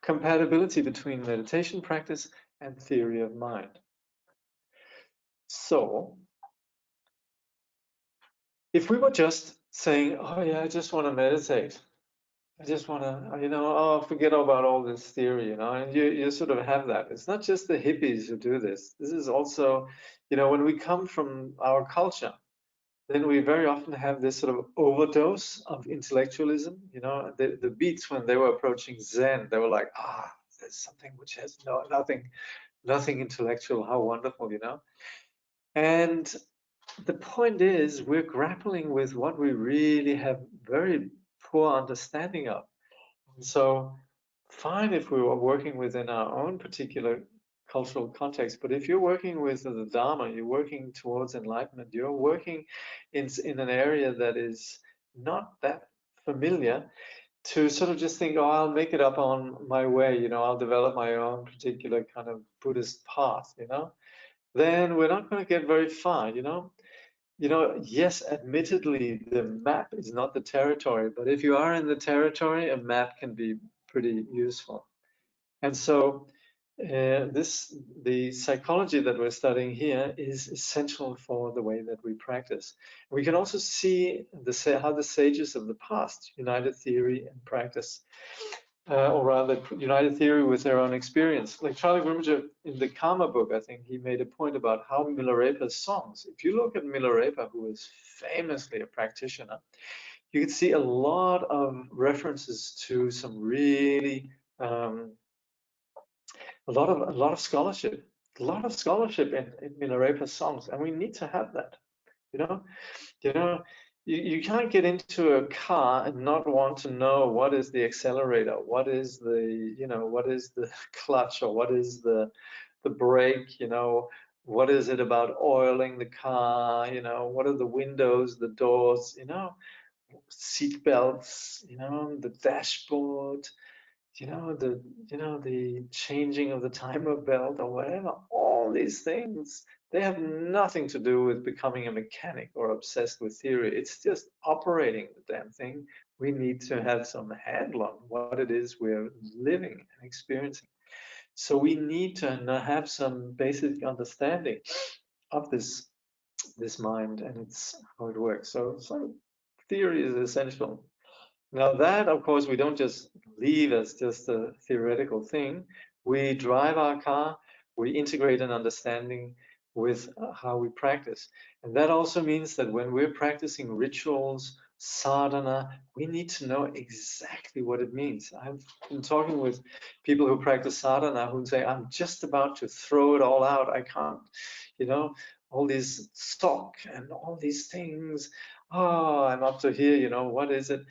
compatibility between meditation practice and theory of mind. So, if we were just saying, oh yeah, I just want to meditate, I just want to, oh, forget about all this theory, and you sort of have that. It's not just the hippies who do this. This is also, when we come from our culture, then we very often have this sort of overdose of intellectualism. The Beats, when they were approaching Zen, they were like, there's something which has nothing intellectual. How wonderful, And the point is, we're grappling with what we really have very poor understanding of. And so, fine if we were working within our own particular cultural context, but if you're working with the Dharma, you're working towards enlightenment, you're working in an area that is not that familiar, to sort of just think, oh, I'll make it up on my way, I'll develop my own particular kind of Buddhist path, then we're not going to get very far, yes, admittedly, the map is not the territory, but if you are in the territory, a map can be pretty useful. And so the psychology that we're studying here is essential for the way that we practice. We can also see how the sages of the past united theory and practice, or rather united theory with their own experience. Like Traleg Kyabgon in the Karma book, I think he made a point about how Milarepa's songs, if you look at Milarepa, who is famously a practitioner, you can see a lot of references to some really a lot of scholarship, in Milarepa's songs, and we need to have that. You know, you know, you can't get into a car and not want to know what is the accelerator, what is the clutch, or what is the brake, what is it about oiling the car, what are the windows, the doors, seat belts, the dashboard, the changing of the timer belt or whatever. All these things, they have nothing to do with becoming a mechanic or obsessed with theory. It's just operating the damn thing. We need to have some handle on what it is we're living and experiencing. So we need to have some basic understanding of this mind and it's how it works. So theory is essential. Now that, of course, we don't just leave as just a theoretical thing. We drive our car, we integrate an understanding with how we practice. And that also means that when we're practicing rituals, sadhana, we need to know exactly what it means. I've been talking with people who practice sadhana who say, I'm just about to throw it all out. I can't, all these stock and all these things. Oh, I'm up to here, what is it?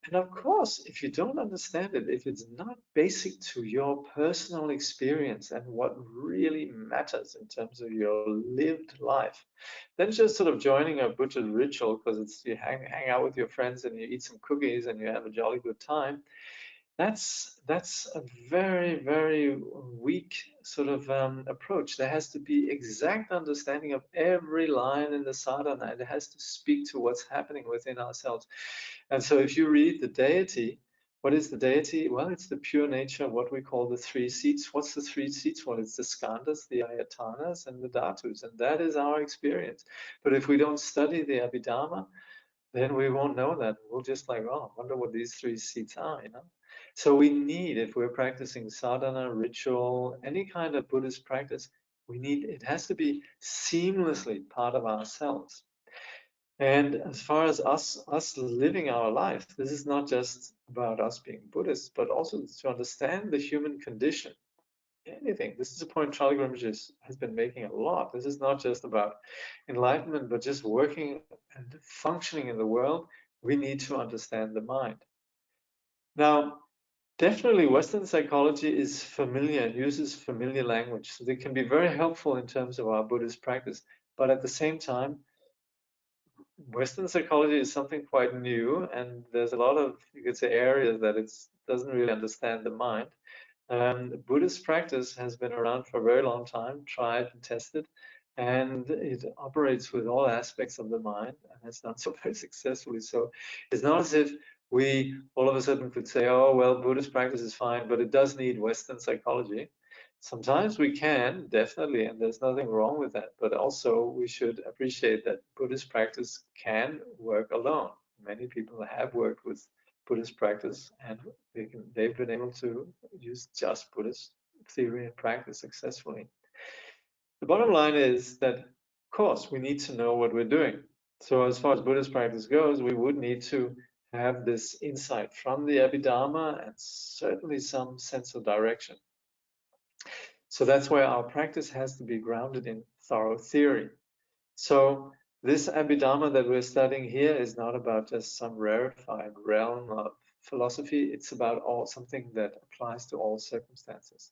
And of course, if you don't understand it, if it's not basic to your personal experience and what really matters in terms of your lived life, then just sort of joining a Buddhist ritual because you hang out with your friends and you eat some cookies and you have a jolly good time, that's a very, very weak sort of approach. There has to be exact understanding of every line in the sadhana. It has to speak to what's happening within ourselves. And so if you read the deity, what is the deity? Well, it's the pure nature of what we call the three seats. What's the three seats? Well, it's the skandhas, the ayatanas, and the dhatus, and that is our experience. But if we don't study the Abhidharma, then we won't know that. We'll just like, oh, I wonder what these three seats are, So we need, if we're practicing sadhana, ritual, any kind of Buddhist practice, it has to be seamlessly part of ourselves. And as far as us living our life, this is not just about us being Buddhists, but also to understand the human condition. Anything. This is a point Traleg Kyabgon has been making a lot. This is not just about enlightenment, but just working and functioning in the world. We need to understand the mind. Now, definitely Western psychology is familiar and uses familiar language. So they can be very helpful in terms of our Buddhist practice. But at the same time, Western psychology is something quite new, and there's a lot of, you could say, areas that it doesn't really understand the mind. Buddhist practice has been around for a very long time, tried and tested, and it operates with all aspects of the mind, and it's done so very successfully. So it's not as if we all of a sudden could say, oh, well, Buddhist practice is fine, but it does need Western psychology. Sometimes we can, definitely, and there's nothing wrong with that. But also, we should appreciate that Buddhist practice can work alone. Many people have worked with Buddhist practice, and they've been able to use just Buddhist theory and practice successfully. The bottom line is that, of course, we need to know what we're doing. So as far as Buddhist practice goes, we would need to have this insight from the Abhidharma and certainly some sense of direction. So that's where our practice has to be grounded in thorough theory. So this Abhidharma that we're studying here is not about just some rarefied realm of philosophy. It's about something that applies to all circumstances.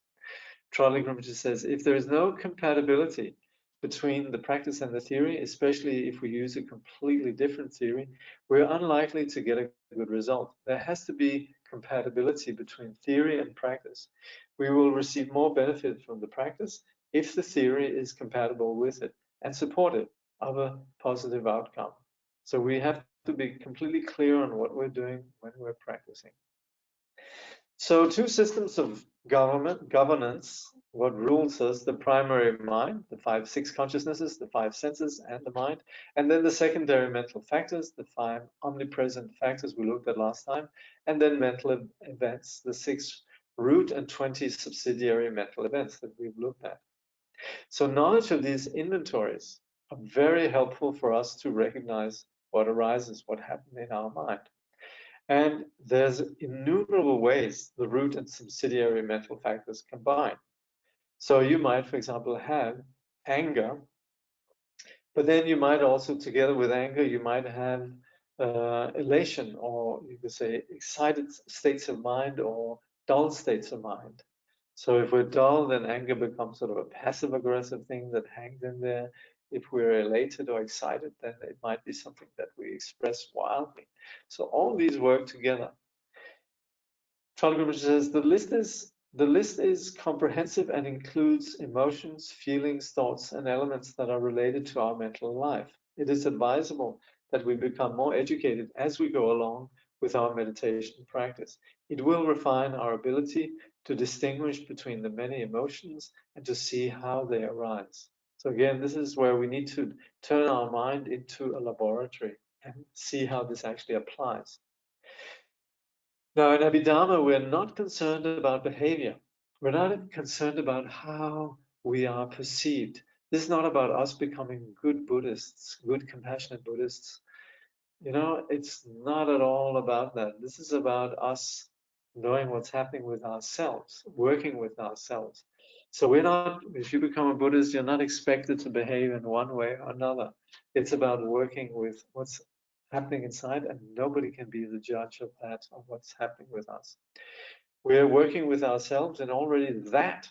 Traleg Kyabgon says, if there is no compatibility between the practice and the theory, especially if we use a completely different theory, we're unlikely to get a good result. There has to be compatibility between theory and practice. We will receive more benefit from the practice if the theory is compatible with it and supportive of a positive outcome. So we have to be completely clear on what we're doing when we're practicing. So two systems of governance, what rules us, the primary mind, the 5-6 consciousnesses, the 5 senses and the mind, and then the secondary mental factors, the 5 omnipresent factors we looked at last time, and then mental events, the 6 root and 20 subsidiary mental events that we've looked at. So knowledge of these inventories are very helpful for us to recognize what arises, what happened in our mind. And there's innumerable ways the root and subsidiary mental factors combine. So you might, for example, have anger, but then you might also, together with anger, you might have elation, or you could say excited states of mind or dull states of mind. So if we're dull, then anger becomes sort of a passive aggressive thing that hangs in there. If we're elated or excited, then it might be something that we express wildly. So all these work together. Traleg says the list is comprehensive and includes emotions, feelings, thoughts, and elements that are related to our mental life. It is advisable that we become more educated as we go along with our meditation practice. It will refine our ability to distinguish between the many emotions and to see how they arise. So again, this is where we need to turn our mind into a laboratory and see how this actually applies. Now, in Abhidharma, we're not concerned about behavior. We're not concerned about how we are perceived. This is not about us becoming good Buddhists, good compassionate Buddhists. You know, it's not at all about that. This is about us knowing what's happening with ourselves, working with ourselves. So we're not, if you become a Buddhist, you're not expected to behave in one way or another. It's about working with what's happening inside, and nobody can be the judge of that, of what's happening with us. We're working with ourselves, and already that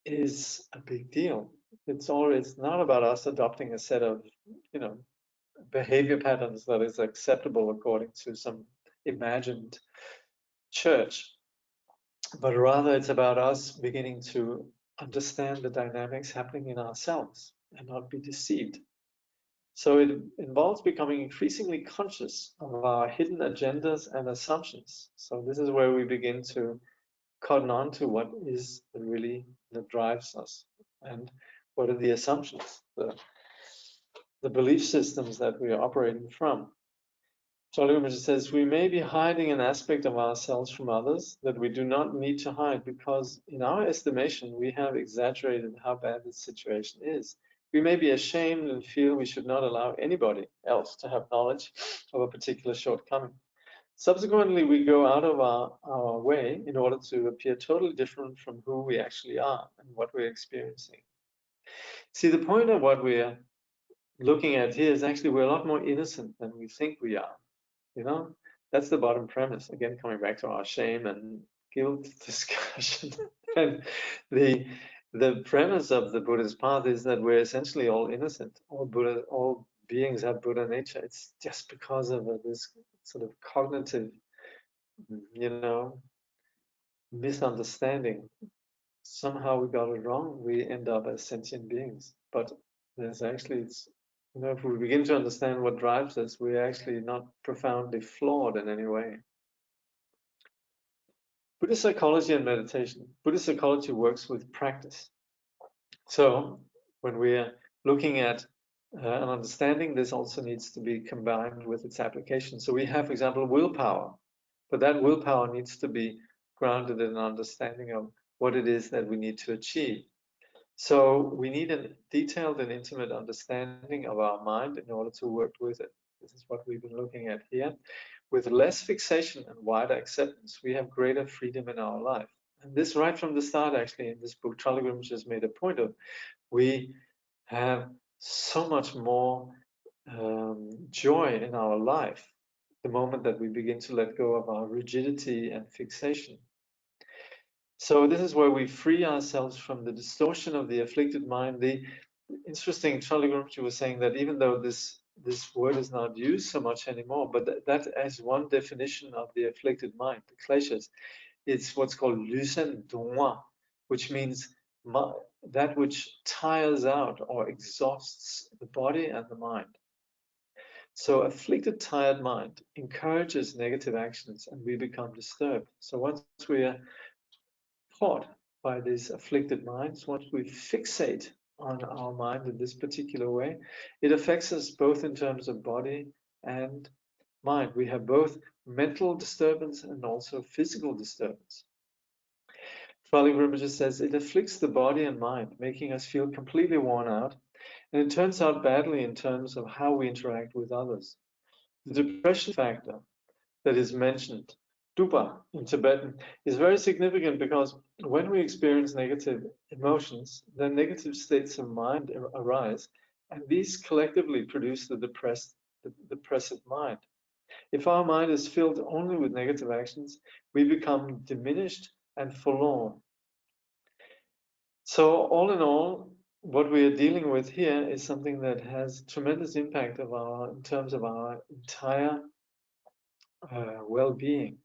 is a big deal. It's not about us adopting a set of, you know, behavior patterns that is acceptable according to some imagined church, but rather it's about us beginning to understand the dynamics happening in ourselves and not be deceived. So it involves becoming increasingly conscious of our hidden agendas and assumptions. So this is where we begin to cotton on to what is really that drives us and what are the assumptions, the belief systems that we are operating from. Traleg says, we may be hiding an aspect of ourselves from others that we do not need to hide because in our estimation, we have exaggerated how bad the situation is. We may be ashamed and feel we should not allow anybody else to have knowledge of a particular shortcoming. Subsequently, we go out of our way in order to appear totally different from who we actually are and what we're experiencing. See, the point of what we're looking at here is actually we're a lot more innocent than we think we are. You know, that's the bottom premise. Again, coming back to our shame and guilt discussion. And the premise of the Buddhist path is that we're essentially all innocent. All beings have Buddha nature. It's just because of this sort of cognitive, you know, misunderstanding. Somehow we got it wrong. We end up as sentient beings. But there's actually You know, if we begin to understand what drives us, we're actually not profoundly flawed in any way. Buddhist psychology and meditation. Buddhist psychology works with practice. So when we're looking at an understanding, this also needs to be combined with its application. So we have, for example, willpower, but that willpower needs to be grounded in an understanding of what it is that we need to achieve. So we need a detailed and intimate understanding of our mind in order to work with it. This is what we've been looking at here. With less fixation and wider acceptance, we have greater freedom in our life. And this right from the start, actually, in this book, Traleg just made a point of, we have so much more joy in our life the moment that we begin to let go of our rigidity and fixation. So this is where we free ourselves from the distortion of the afflicted mind. The interesting, Traleg was saying that even though this word is not used so much anymore, but that as one definition of the afflicted mind, the kleshas, it's what's called lusen dongwa, which means that which tires out or exhausts the body and the mind. So afflicted, tired mind encourages negative actions and we become disturbed. So once we are caught by these afflicted minds, once we fixate on our mind in this particular way, it affects us both in terms of body and mind. We have both mental disturbance and also physical disturbance. Traleg Rinpoche says it afflicts the body and mind, making us feel completely worn out, and it turns out badly in terms of how we interact with others. The depression factor that is mentioned, dupa in Tibetan, is very significant because when we experience negative emotions, then negative states of mind arise, and these collectively produce the depressive mind. If our mind is filled only with negative actions, we become diminished and forlorn. So all in all, what we are dealing with here is something that has tremendous impact in terms of our entire well-being.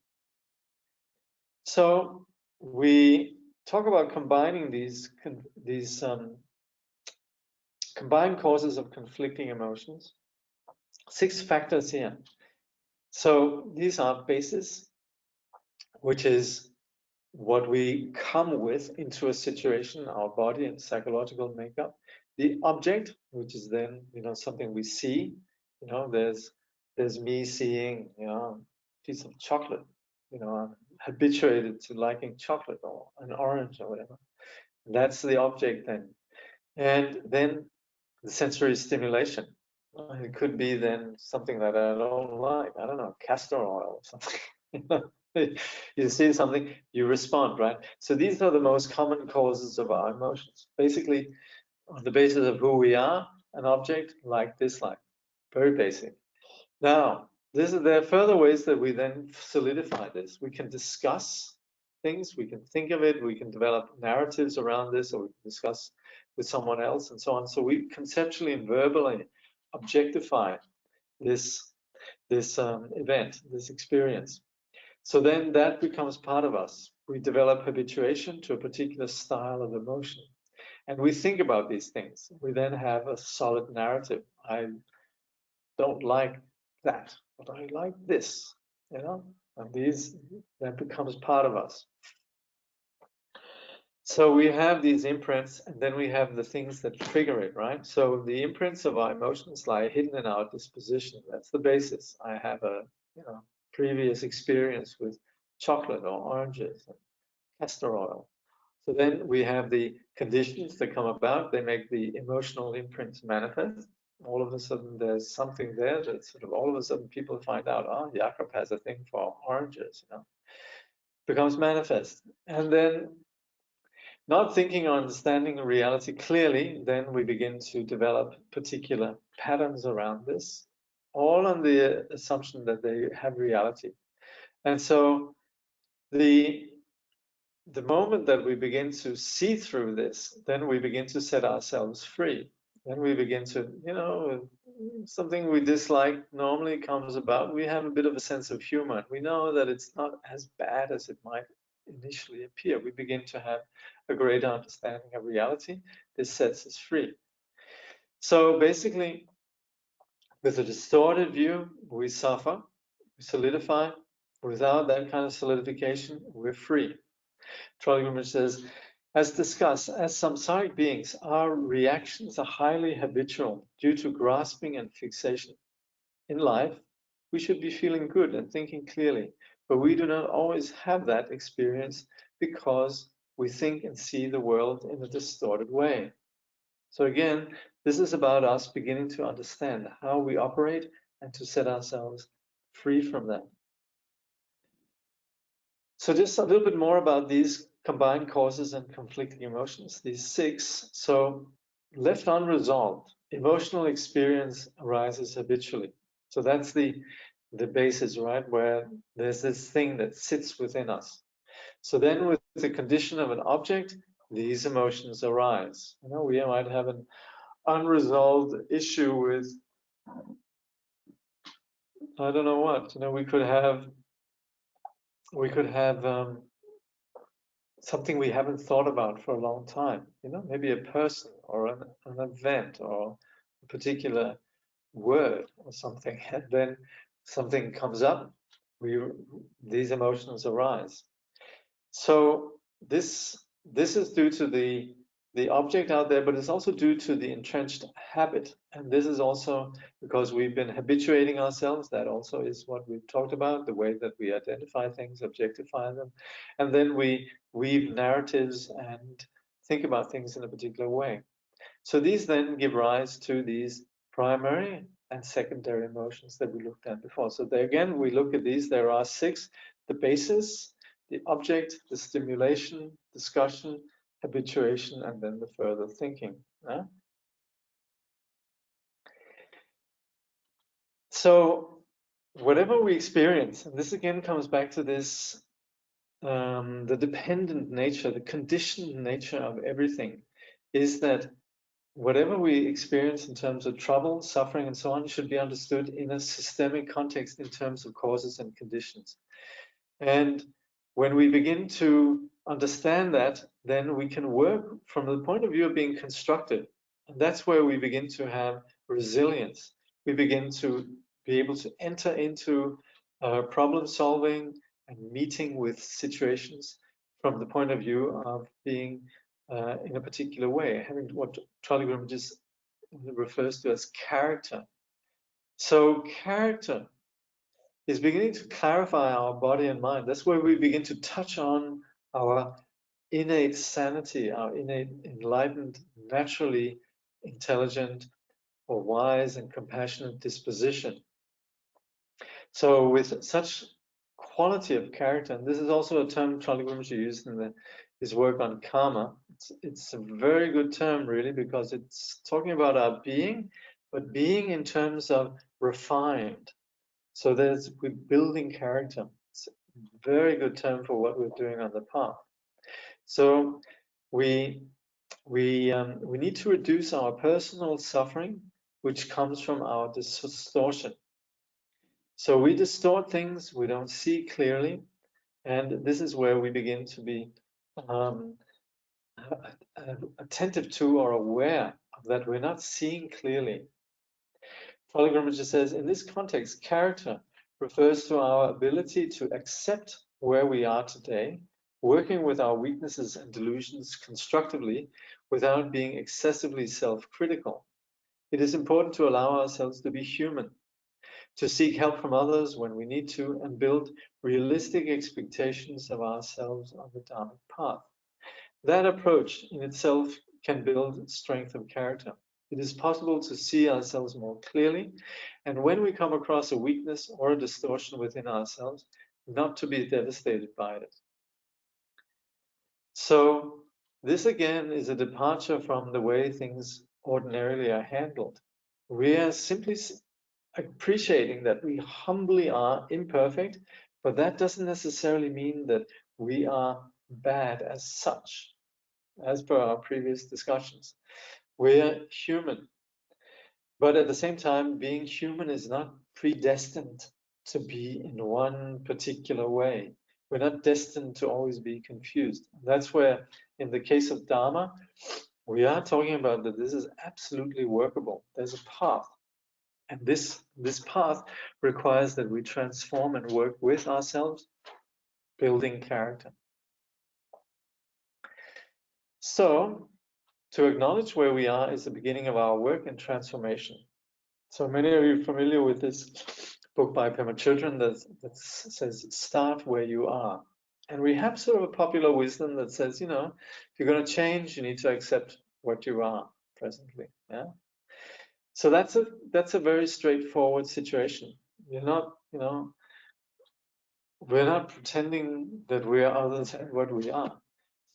So we talk about combining these combined causes of conflicting emotions. 6 factors here. So these are bases, which is what we come with into a situation, our body and psychological makeup. The object, which is then something we see. There's me seeing a piece of chocolate. I'm habituated to liking chocolate or an orange or whatever. That's the object then. And then the sensory stimulation. It could be then something that I don't like. I don't know, castor oil or something. You see something, you respond, right? So these are the most common causes of our emotions. Basically, on the basis of who we are, an object, like, dislike. Very basic. Now, there are further ways that we then solidify this. We can discuss things, we can think of it, we can develop narratives around this, or we can discuss with someone else and so on. So we conceptually and verbally objectify this event, this experience. So then that becomes part of us. We develop habituation to a particular style of emotion. And we think about these things. We then have a solid narrative. I don't like that, but I like this, and that becomes part of us. So we have these imprints, and then we have the things that trigger it, right? So the imprints of our emotions lie hidden in our disposition. That's the basis. I have a previous experience with chocolate or oranges and castor oil. So then we have the conditions that come about. They make the emotional imprints manifest. All of a sudden, there's something there that sort of all of a sudden people find out, oh, Jakob has a thing for oranges, becomes manifest. And then not thinking or understanding reality clearly, then we begin to develop particular patterns around this, all on the assumption that they have reality. And so the moment that we begin to see through this, then we begin to set ourselves free. Then we begin to, something we dislike normally comes about. We have a bit of a sense of humor. We know that it's not as bad as it might initially appear. We begin to have a greater understanding of reality. This sets us free. So basically, With a distorted view, we suffer, we solidify. Without that kind of solidification, we're free. Traleg says, as discussed, as samsaric beings, our reactions are highly habitual due to grasping and fixation. In life, we should be feeling good and thinking clearly, but we do not always have that experience because we think and see the world in a distorted way. So again, this is about us beginning to understand how we operate and to set ourselves free from that. So just a little bit more about these combined causes and conflicting emotions, these 6. So left unresolved, emotional experience arises habitually. So that's the basis, right? Where there's this thing that sits within us. So then with the condition of an object, these emotions arise. You know, we might have an unresolved issue with, I don't know what, you know, we could have something we haven't thought about for a long time, you know, maybe a person or an event or a particular word or something, and then something comes up, these emotions arise. So this is due to the object out there, but it's also due to the entrenched habit. And this is also because we've been habituating ourselves. That also is what we've talked about, the way that we identify things, objectify them. And then we weave narratives and think about things in a particular way. So these then give rise to these primary and secondary emotions that we looked at before. So there again, we look at these, there are 6, the basis, the object, the stimulation, discussion, habituation, and then the further thinking. So whatever we experience, and this again comes back to this, the dependent nature, the conditioned nature of everything, is that whatever we experience in terms of trouble, suffering, and so on should be understood in a systemic context in terms of causes and conditions. And when we begin to understand that, then we can work from the point of view of being constructive. And that's where we begin to have resilience. We begin to be able to enter into problem solving and meeting with situations from the point of view of being in a particular way, having what Traleg just refers to as character. So character is beginning to clarify our body and mind. That's where we begin to touch on our innate sanity, our innate enlightened, naturally intelligent or wise and compassionate disposition. So with such quality of character, and this is also a term Traleg used in his work on karma. It's a very good term, really, because it's talking about our being, but being in terms of refined. So we're building character. It's a very good term for what we're doing on the path. So we need to reduce our personal suffering, which comes from our distortion. So we distort things, we don't see clearly, and this is where we begin to be attentive to or aware of that we're not seeing clearly. Traleg just says, in this context, character refers to our ability to accept where we are today, working with our weaknesses and delusions constructively without being excessively self-critical. It is important to allow ourselves to be human, to seek help from others when we need to, and build realistic expectations of ourselves on the Dharmic path. That approach in itself can build strength of character. It is possible to see ourselves more clearly, and when we come across a weakness or a distortion within ourselves, not to be devastated by it. So this again is a departure from the way things ordinarily are handled. We are simply appreciating that we humbly are imperfect, but that doesn't necessarily mean that we are bad as such, as per our previous discussions. We're human. But at the same time, being human is not predestined to be in one particular way. We're not destined to always be confused. That's where, in the case of Dharma, we are talking about that this is absolutely workable. There's a path. And this path requires that we transform and work with ourselves, building character. So, to acknowledge where we are is the beginning of our work and transformation. So many of you are familiar with this book by Pema Children that says, start where you are. And we have sort of a popular wisdom that says, if you're going to change, you need to accept what you are presently. Yeah. So that's a very straightforward situation. You're not, we're not pretending that we are other than what we are.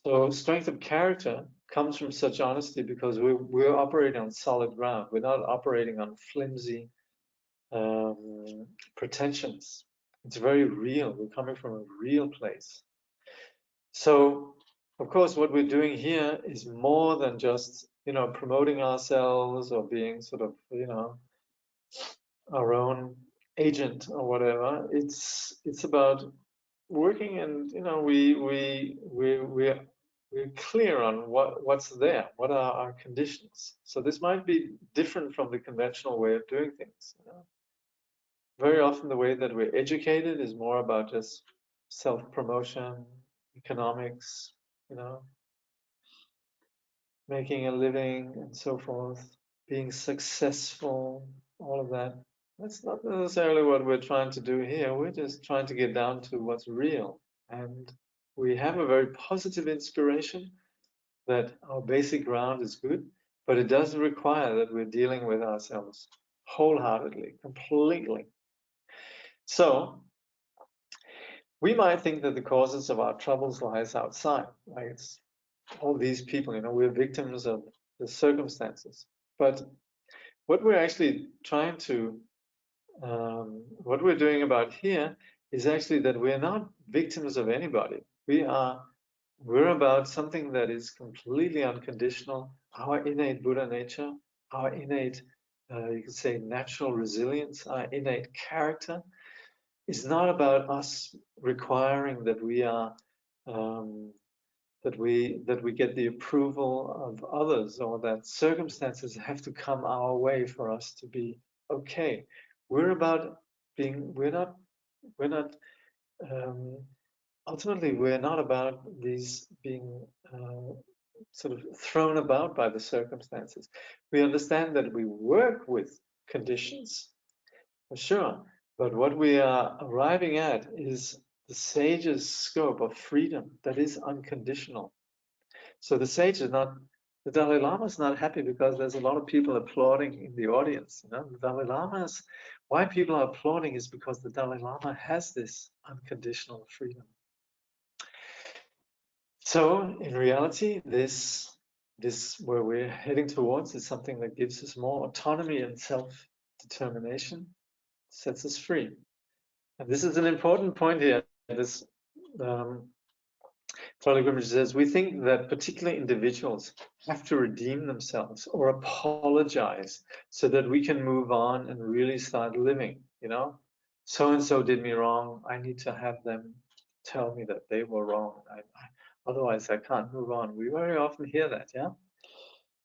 So strength of character comes from such honesty because we're operating on solid ground. We're not operating on flimsy pretensions. It's very real. We're coming from a real place. So, of course, what we're doing here is more than just, promoting ourselves or being sort of, our own agent or whatever. It's about working, and we're clear on what's there, what are our conditions. So this might be different from the conventional way of doing things. Very often the way that we're educated is more about just self-promotion, economics, making a living and so forth, being successful, all of that. That's not necessarily what we're trying to do here. We're just trying to get down to what's real. And we have a very positive inspiration that our basic ground is good, but it doesn't require that we're dealing with ourselves wholeheartedly, completely. So we might think that the causes of our troubles lies outside, like it's all these people, we're victims of the circumstances. But what we're actually trying to, what we're doing about here is actually that we're not victims of anybody. We're about something that is completely unconditional, our innate Buddha nature, our innate, you could say, natural resilience, our innate character. Is not about us requiring that we are that we get the approval of others, or that circumstances have to come our way for us to be okay. We're about being. We're not. Ultimately, we're not about these being sort of thrown about by the circumstances. We understand that we work with conditions, for sure. But what we are arriving at is the sage's scope of freedom that is unconditional. So the sage is not, the Dalai Lama is not happy because there's a lot of people applauding in the audience. The Dalai Lama is, why people are applauding is because the Dalai Lama has this unconditional freedom. So in reality, this where we're heading towards is something that gives us more autonomy and self-determination, sets us free. And this is an important point here. This Traleg says, we think that particular individuals have to redeem themselves or apologize so that we can move on and really start living, So-and-so did me wrong. I need to have them tell me that they were wrong. Otherwise, I can't move on. We very often hear that, yeah?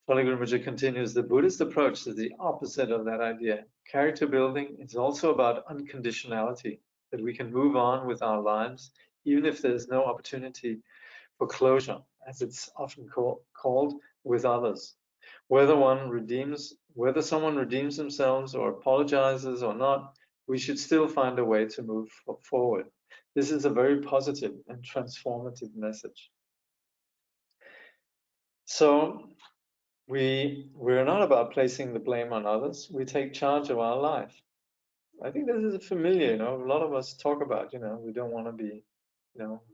Traleg continues, the Buddhist approach is the opposite of that idea. Character building is also about unconditionality, that we can move on with our lives, even if there's no opportunity for closure, as it's often called, with others. Whether someone redeems themselves or apologizes or not, we should still find a way to move forward. This is a very positive and transformative message. So we're not about placing the blame on others. We take charge of our life. I think this is familiar, a lot of us talk about, we don't want to be,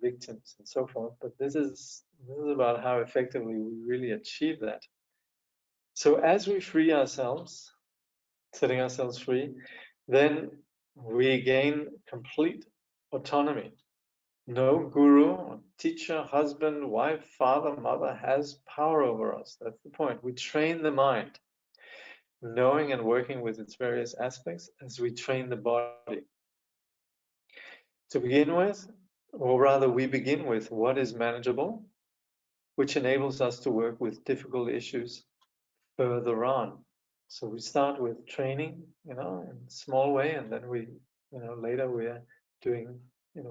victims and so forth, but this is about how effectively we really achieve that. So as we free ourselves, setting ourselves free, then we gain complete autonomy. No guru, teacher, husband, wife, father, mother has power over us. That's the point. We train the mind, knowing and working with its various aspects as we train the body. To begin with, or rather we begin with what is manageable, which enables us to work with difficult issues further on. So we start with training, in a small way, and then we, later we are doing,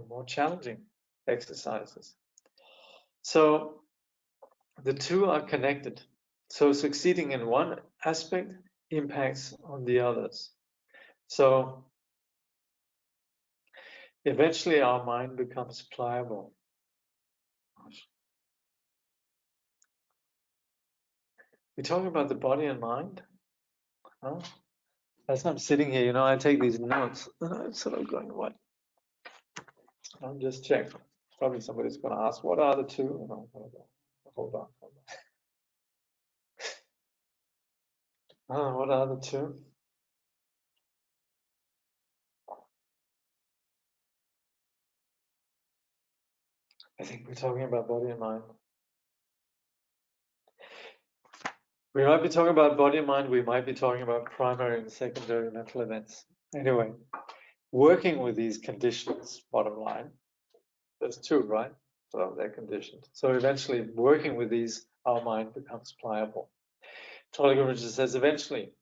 more challenging exercises. So the two are connected. So succeeding in one aspect impacts on the others. So eventually our mind becomes pliable. We're talking about the body and mind. Huh? As I'm sitting here, I take these notes and I'm sort of going, what? I'll just check. Probably somebody's going to ask, what are the two? And I'm going to go, hold on. What are the two? I think we're talking about body and mind. We might be talking about body and mind. We might be talking about primary and secondary mental events. Anyway, working with these conditions, bottom line, there's two, right? So they're conditioned. So eventually, working with these, our mind becomes pliable. Traleg says eventually,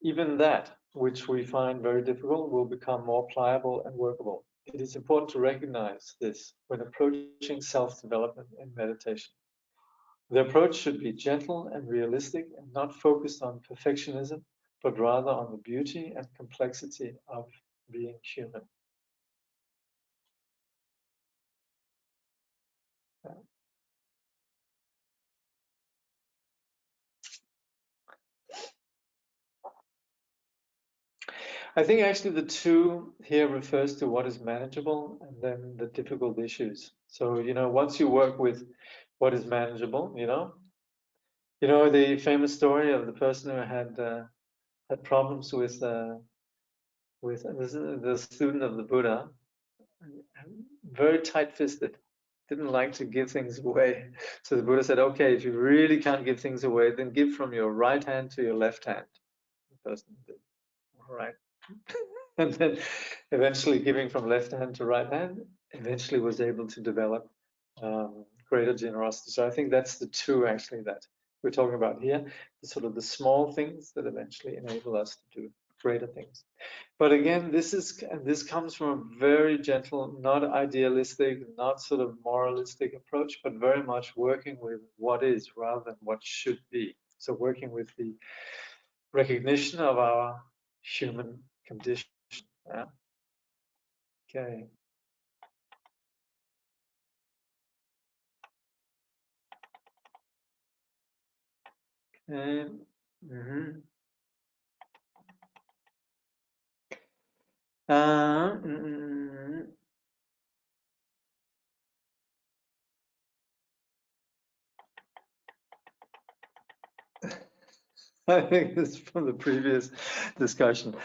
even that which we find very difficult will become more pliable and workable. It is important to recognize this when approaching self-development in meditation. The approach should be gentle and realistic and not focused on perfectionism, but rather on the beauty and complexity of being human. I think actually the two here refers to what is manageable and then the difficult issues. So, once you work with what is manageable, the famous story of the person who had problems with the student of the Buddha, very tight-fisted, didn't like to give things away. So the Buddha said, okay, if you really can't give things away, then give from your right hand to your left hand. The person did, all right. And then eventually giving from left hand to right hand, eventually was able to develop greater generosity. So I think that's the two actually that we're talking about here, the sort of the small things that eventually enable us to do greater things. But again, this comes from a very gentle, not idealistic, not sort of moralistic approach, but very much working with what is rather than what should be. So working with the recognition of our human condition. Yeah. Okay. And, mhm. Mm, I think this is from the previous discussion.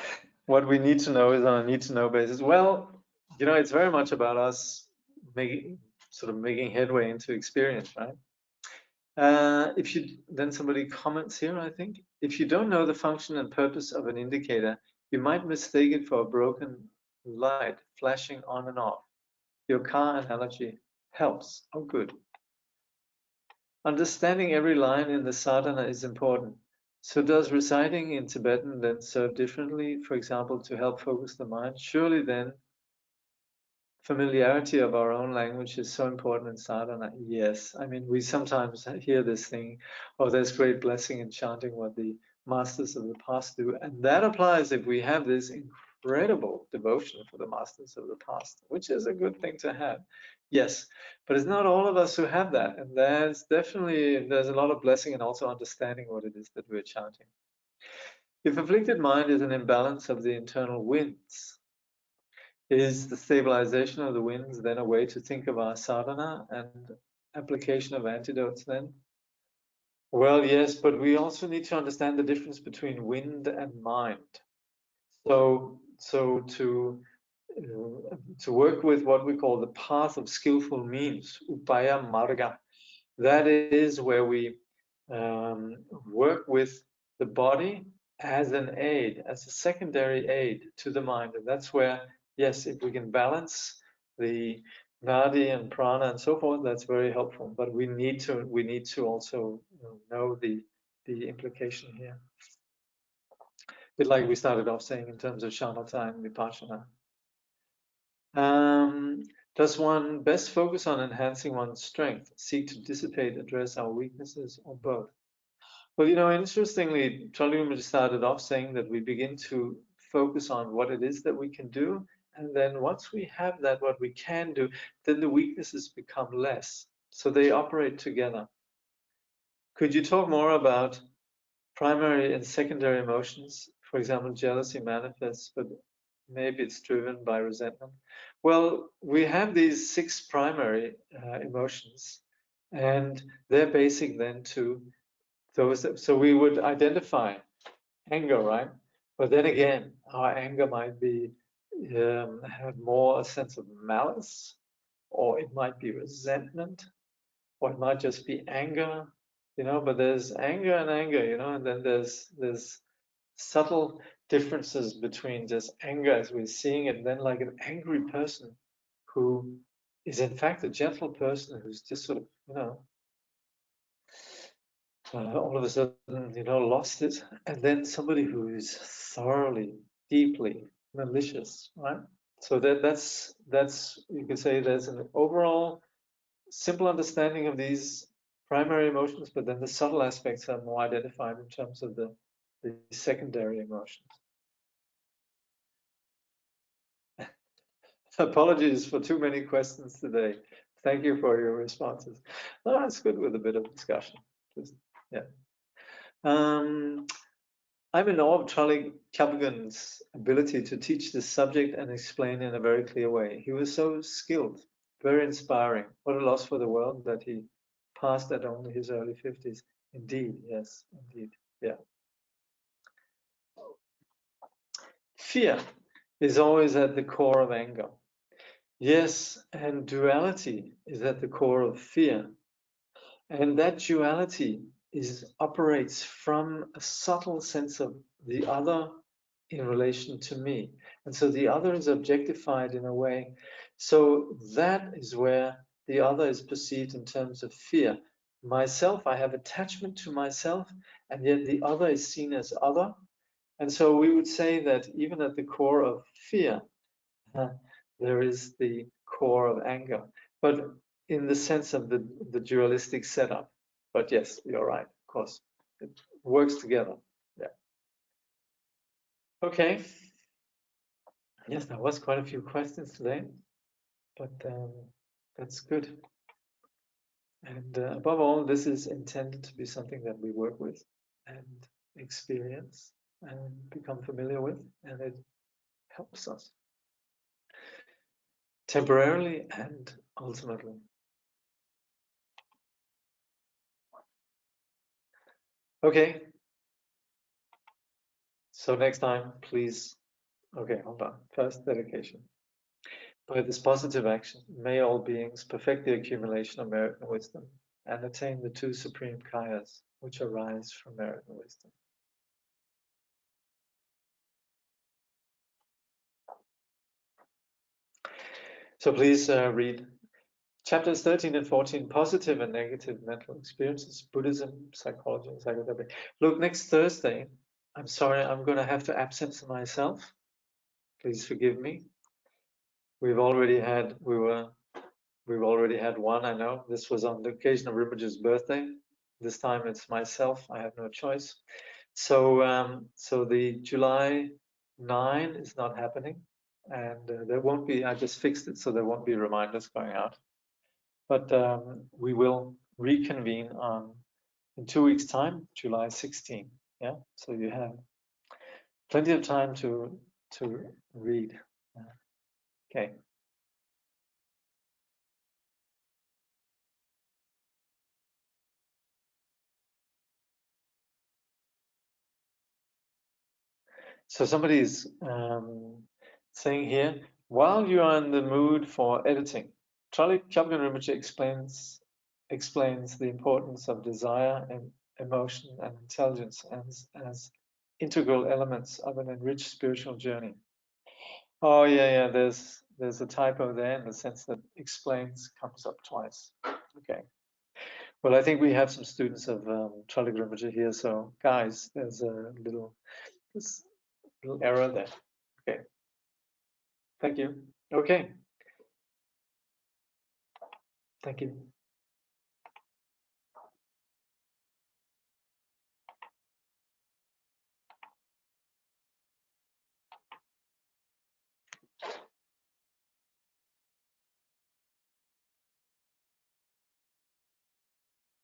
What we need to know is on a need to know basis. Well, it's very much about us making headway into experience, right? If you then somebody comments here, I think, if you don't know the function and purpose of an indicator, you might mistake it for a broken light flashing on and off. Your car analogy helps. Oh, good. Understanding every line in the sadhana is important. So does reciting in Tibetan then serve differently, for example, to help focus the mind? Surely then familiarity of our own language is so important in sadhana. Yes, I mean, we sometimes hear this thing, oh, there's great blessing in chanting what the masters of the past do. And that applies if we have this incredible devotion for the masters of the past, which is a good thing to have. Yes, but it's not all of us who have that. And there's a lot of blessing and also understanding what it is that we're chanting. If afflicted mind is an imbalance of the internal winds, is the stabilization of the winds then a way to think of our sadhana and application of antidotes then? Well, yes, but we also need to understand the difference between wind and mind. So to work with what we call the path of skillful means, upaya marga, that is where we work with the body as an aid, as a secondary aid to the mind. And that's where, yes, if we can balance the nadi and prana and so forth, that's very helpful. But we need to also know the implication here. bit like we started off saying in terms of shamatha and vipassana. Does one best focus on enhancing one's strength, seek to dissipate, address our weaknesses, or both? Well, interestingly, Traleg started off saying that we begin to focus on what it is that we can do, and then once we have that, what we can do, then the weaknesses become less. So they operate together. Could you talk more about primary and secondary emotions? For example, jealousy manifests, but maybe it's driven by resentment. Well, we have these 6 primary emotions, and they're basic then to those. So we would identify anger, right? But then again, our anger might be have more a sense of malice, or it might be resentment, or it might just be anger, But there's anger and anger, and then there's subtle differences between just anger as we're seeing it, and then like an angry person who is in fact a gentle person who's just sort of, all of a sudden, lost it, and then somebody who is thoroughly, deeply malicious, right? So that's you could say there's an overall simple understanding of these primary emotions, but then the subtle aspects are more identified in terms of the secondary emotions. Apologies for too many questions today. Thank you for your responses. No, it's good with a bit of discussion. Just, yeah. I'm in awe of Traleg Kyabgon's ability to teach this subject and explain in a very clear way. He was so skilled, very inspiring. What a loss for the world that he passed at only his early 50s. Indeed, yes, indeed, yeah. Fear is always at the core of anger. Yes, and duality is at the core of fear. And that duality operates from a subtle sense of the other in relation to me. And so the other is objectified in a way. So that is where the other is perceived in terms of fear. Myself, I have attachment to myself, and yet the other is seen as other. And so we would say that even at the core of fear, there is the core of anger, but in the sense of the dualistic setup. But yes, you're right, of course. It works together. Yeah. Okay. Yes, there was quite a few questions today, but that's good. And above all, this is intended to be something that we work with and experience and become familiar with, and it helps us temporarily and ultimately. Okay. So next time, please. Okay, hold on. First, dedication. By this positive action, may all beings perfect the accumulation of merit and wisdom and attain the 2 supreme kayas which arise from merit and wisdom. So please read chapters 13 and 14, Positive and Negative Mental Experiences, Buddhism, Psychology, and Psychotherapy. Look, next Thursday, I'm sorry, I'm going to have to absent myself. Please forgive me. We've already had one, I know. This was on the occasion of Rinpoche's birthday. This time it's myself. I have no choice. So the July 9 is not happening, and there won't be. I just fixed it, so there won't be reminders going out. But we will reconvene in 2 weeks' time, July 16. Yeah, so you have plenty of time to read. Okay. So somebody is saying here, while you are in the mood for editing, Traleg Kyabgon Rinpoche explains the importance of desire and emotion and intelligence as integral elements of an enriched spiritual journey. Oh yeah, there's a typo there in the sense that explains comes up twice. Okay. Well, I think we have some students of Traleg Rinpoche here, so guys, there's a little Little error there. Okay. Thank you. Okay. Thank you.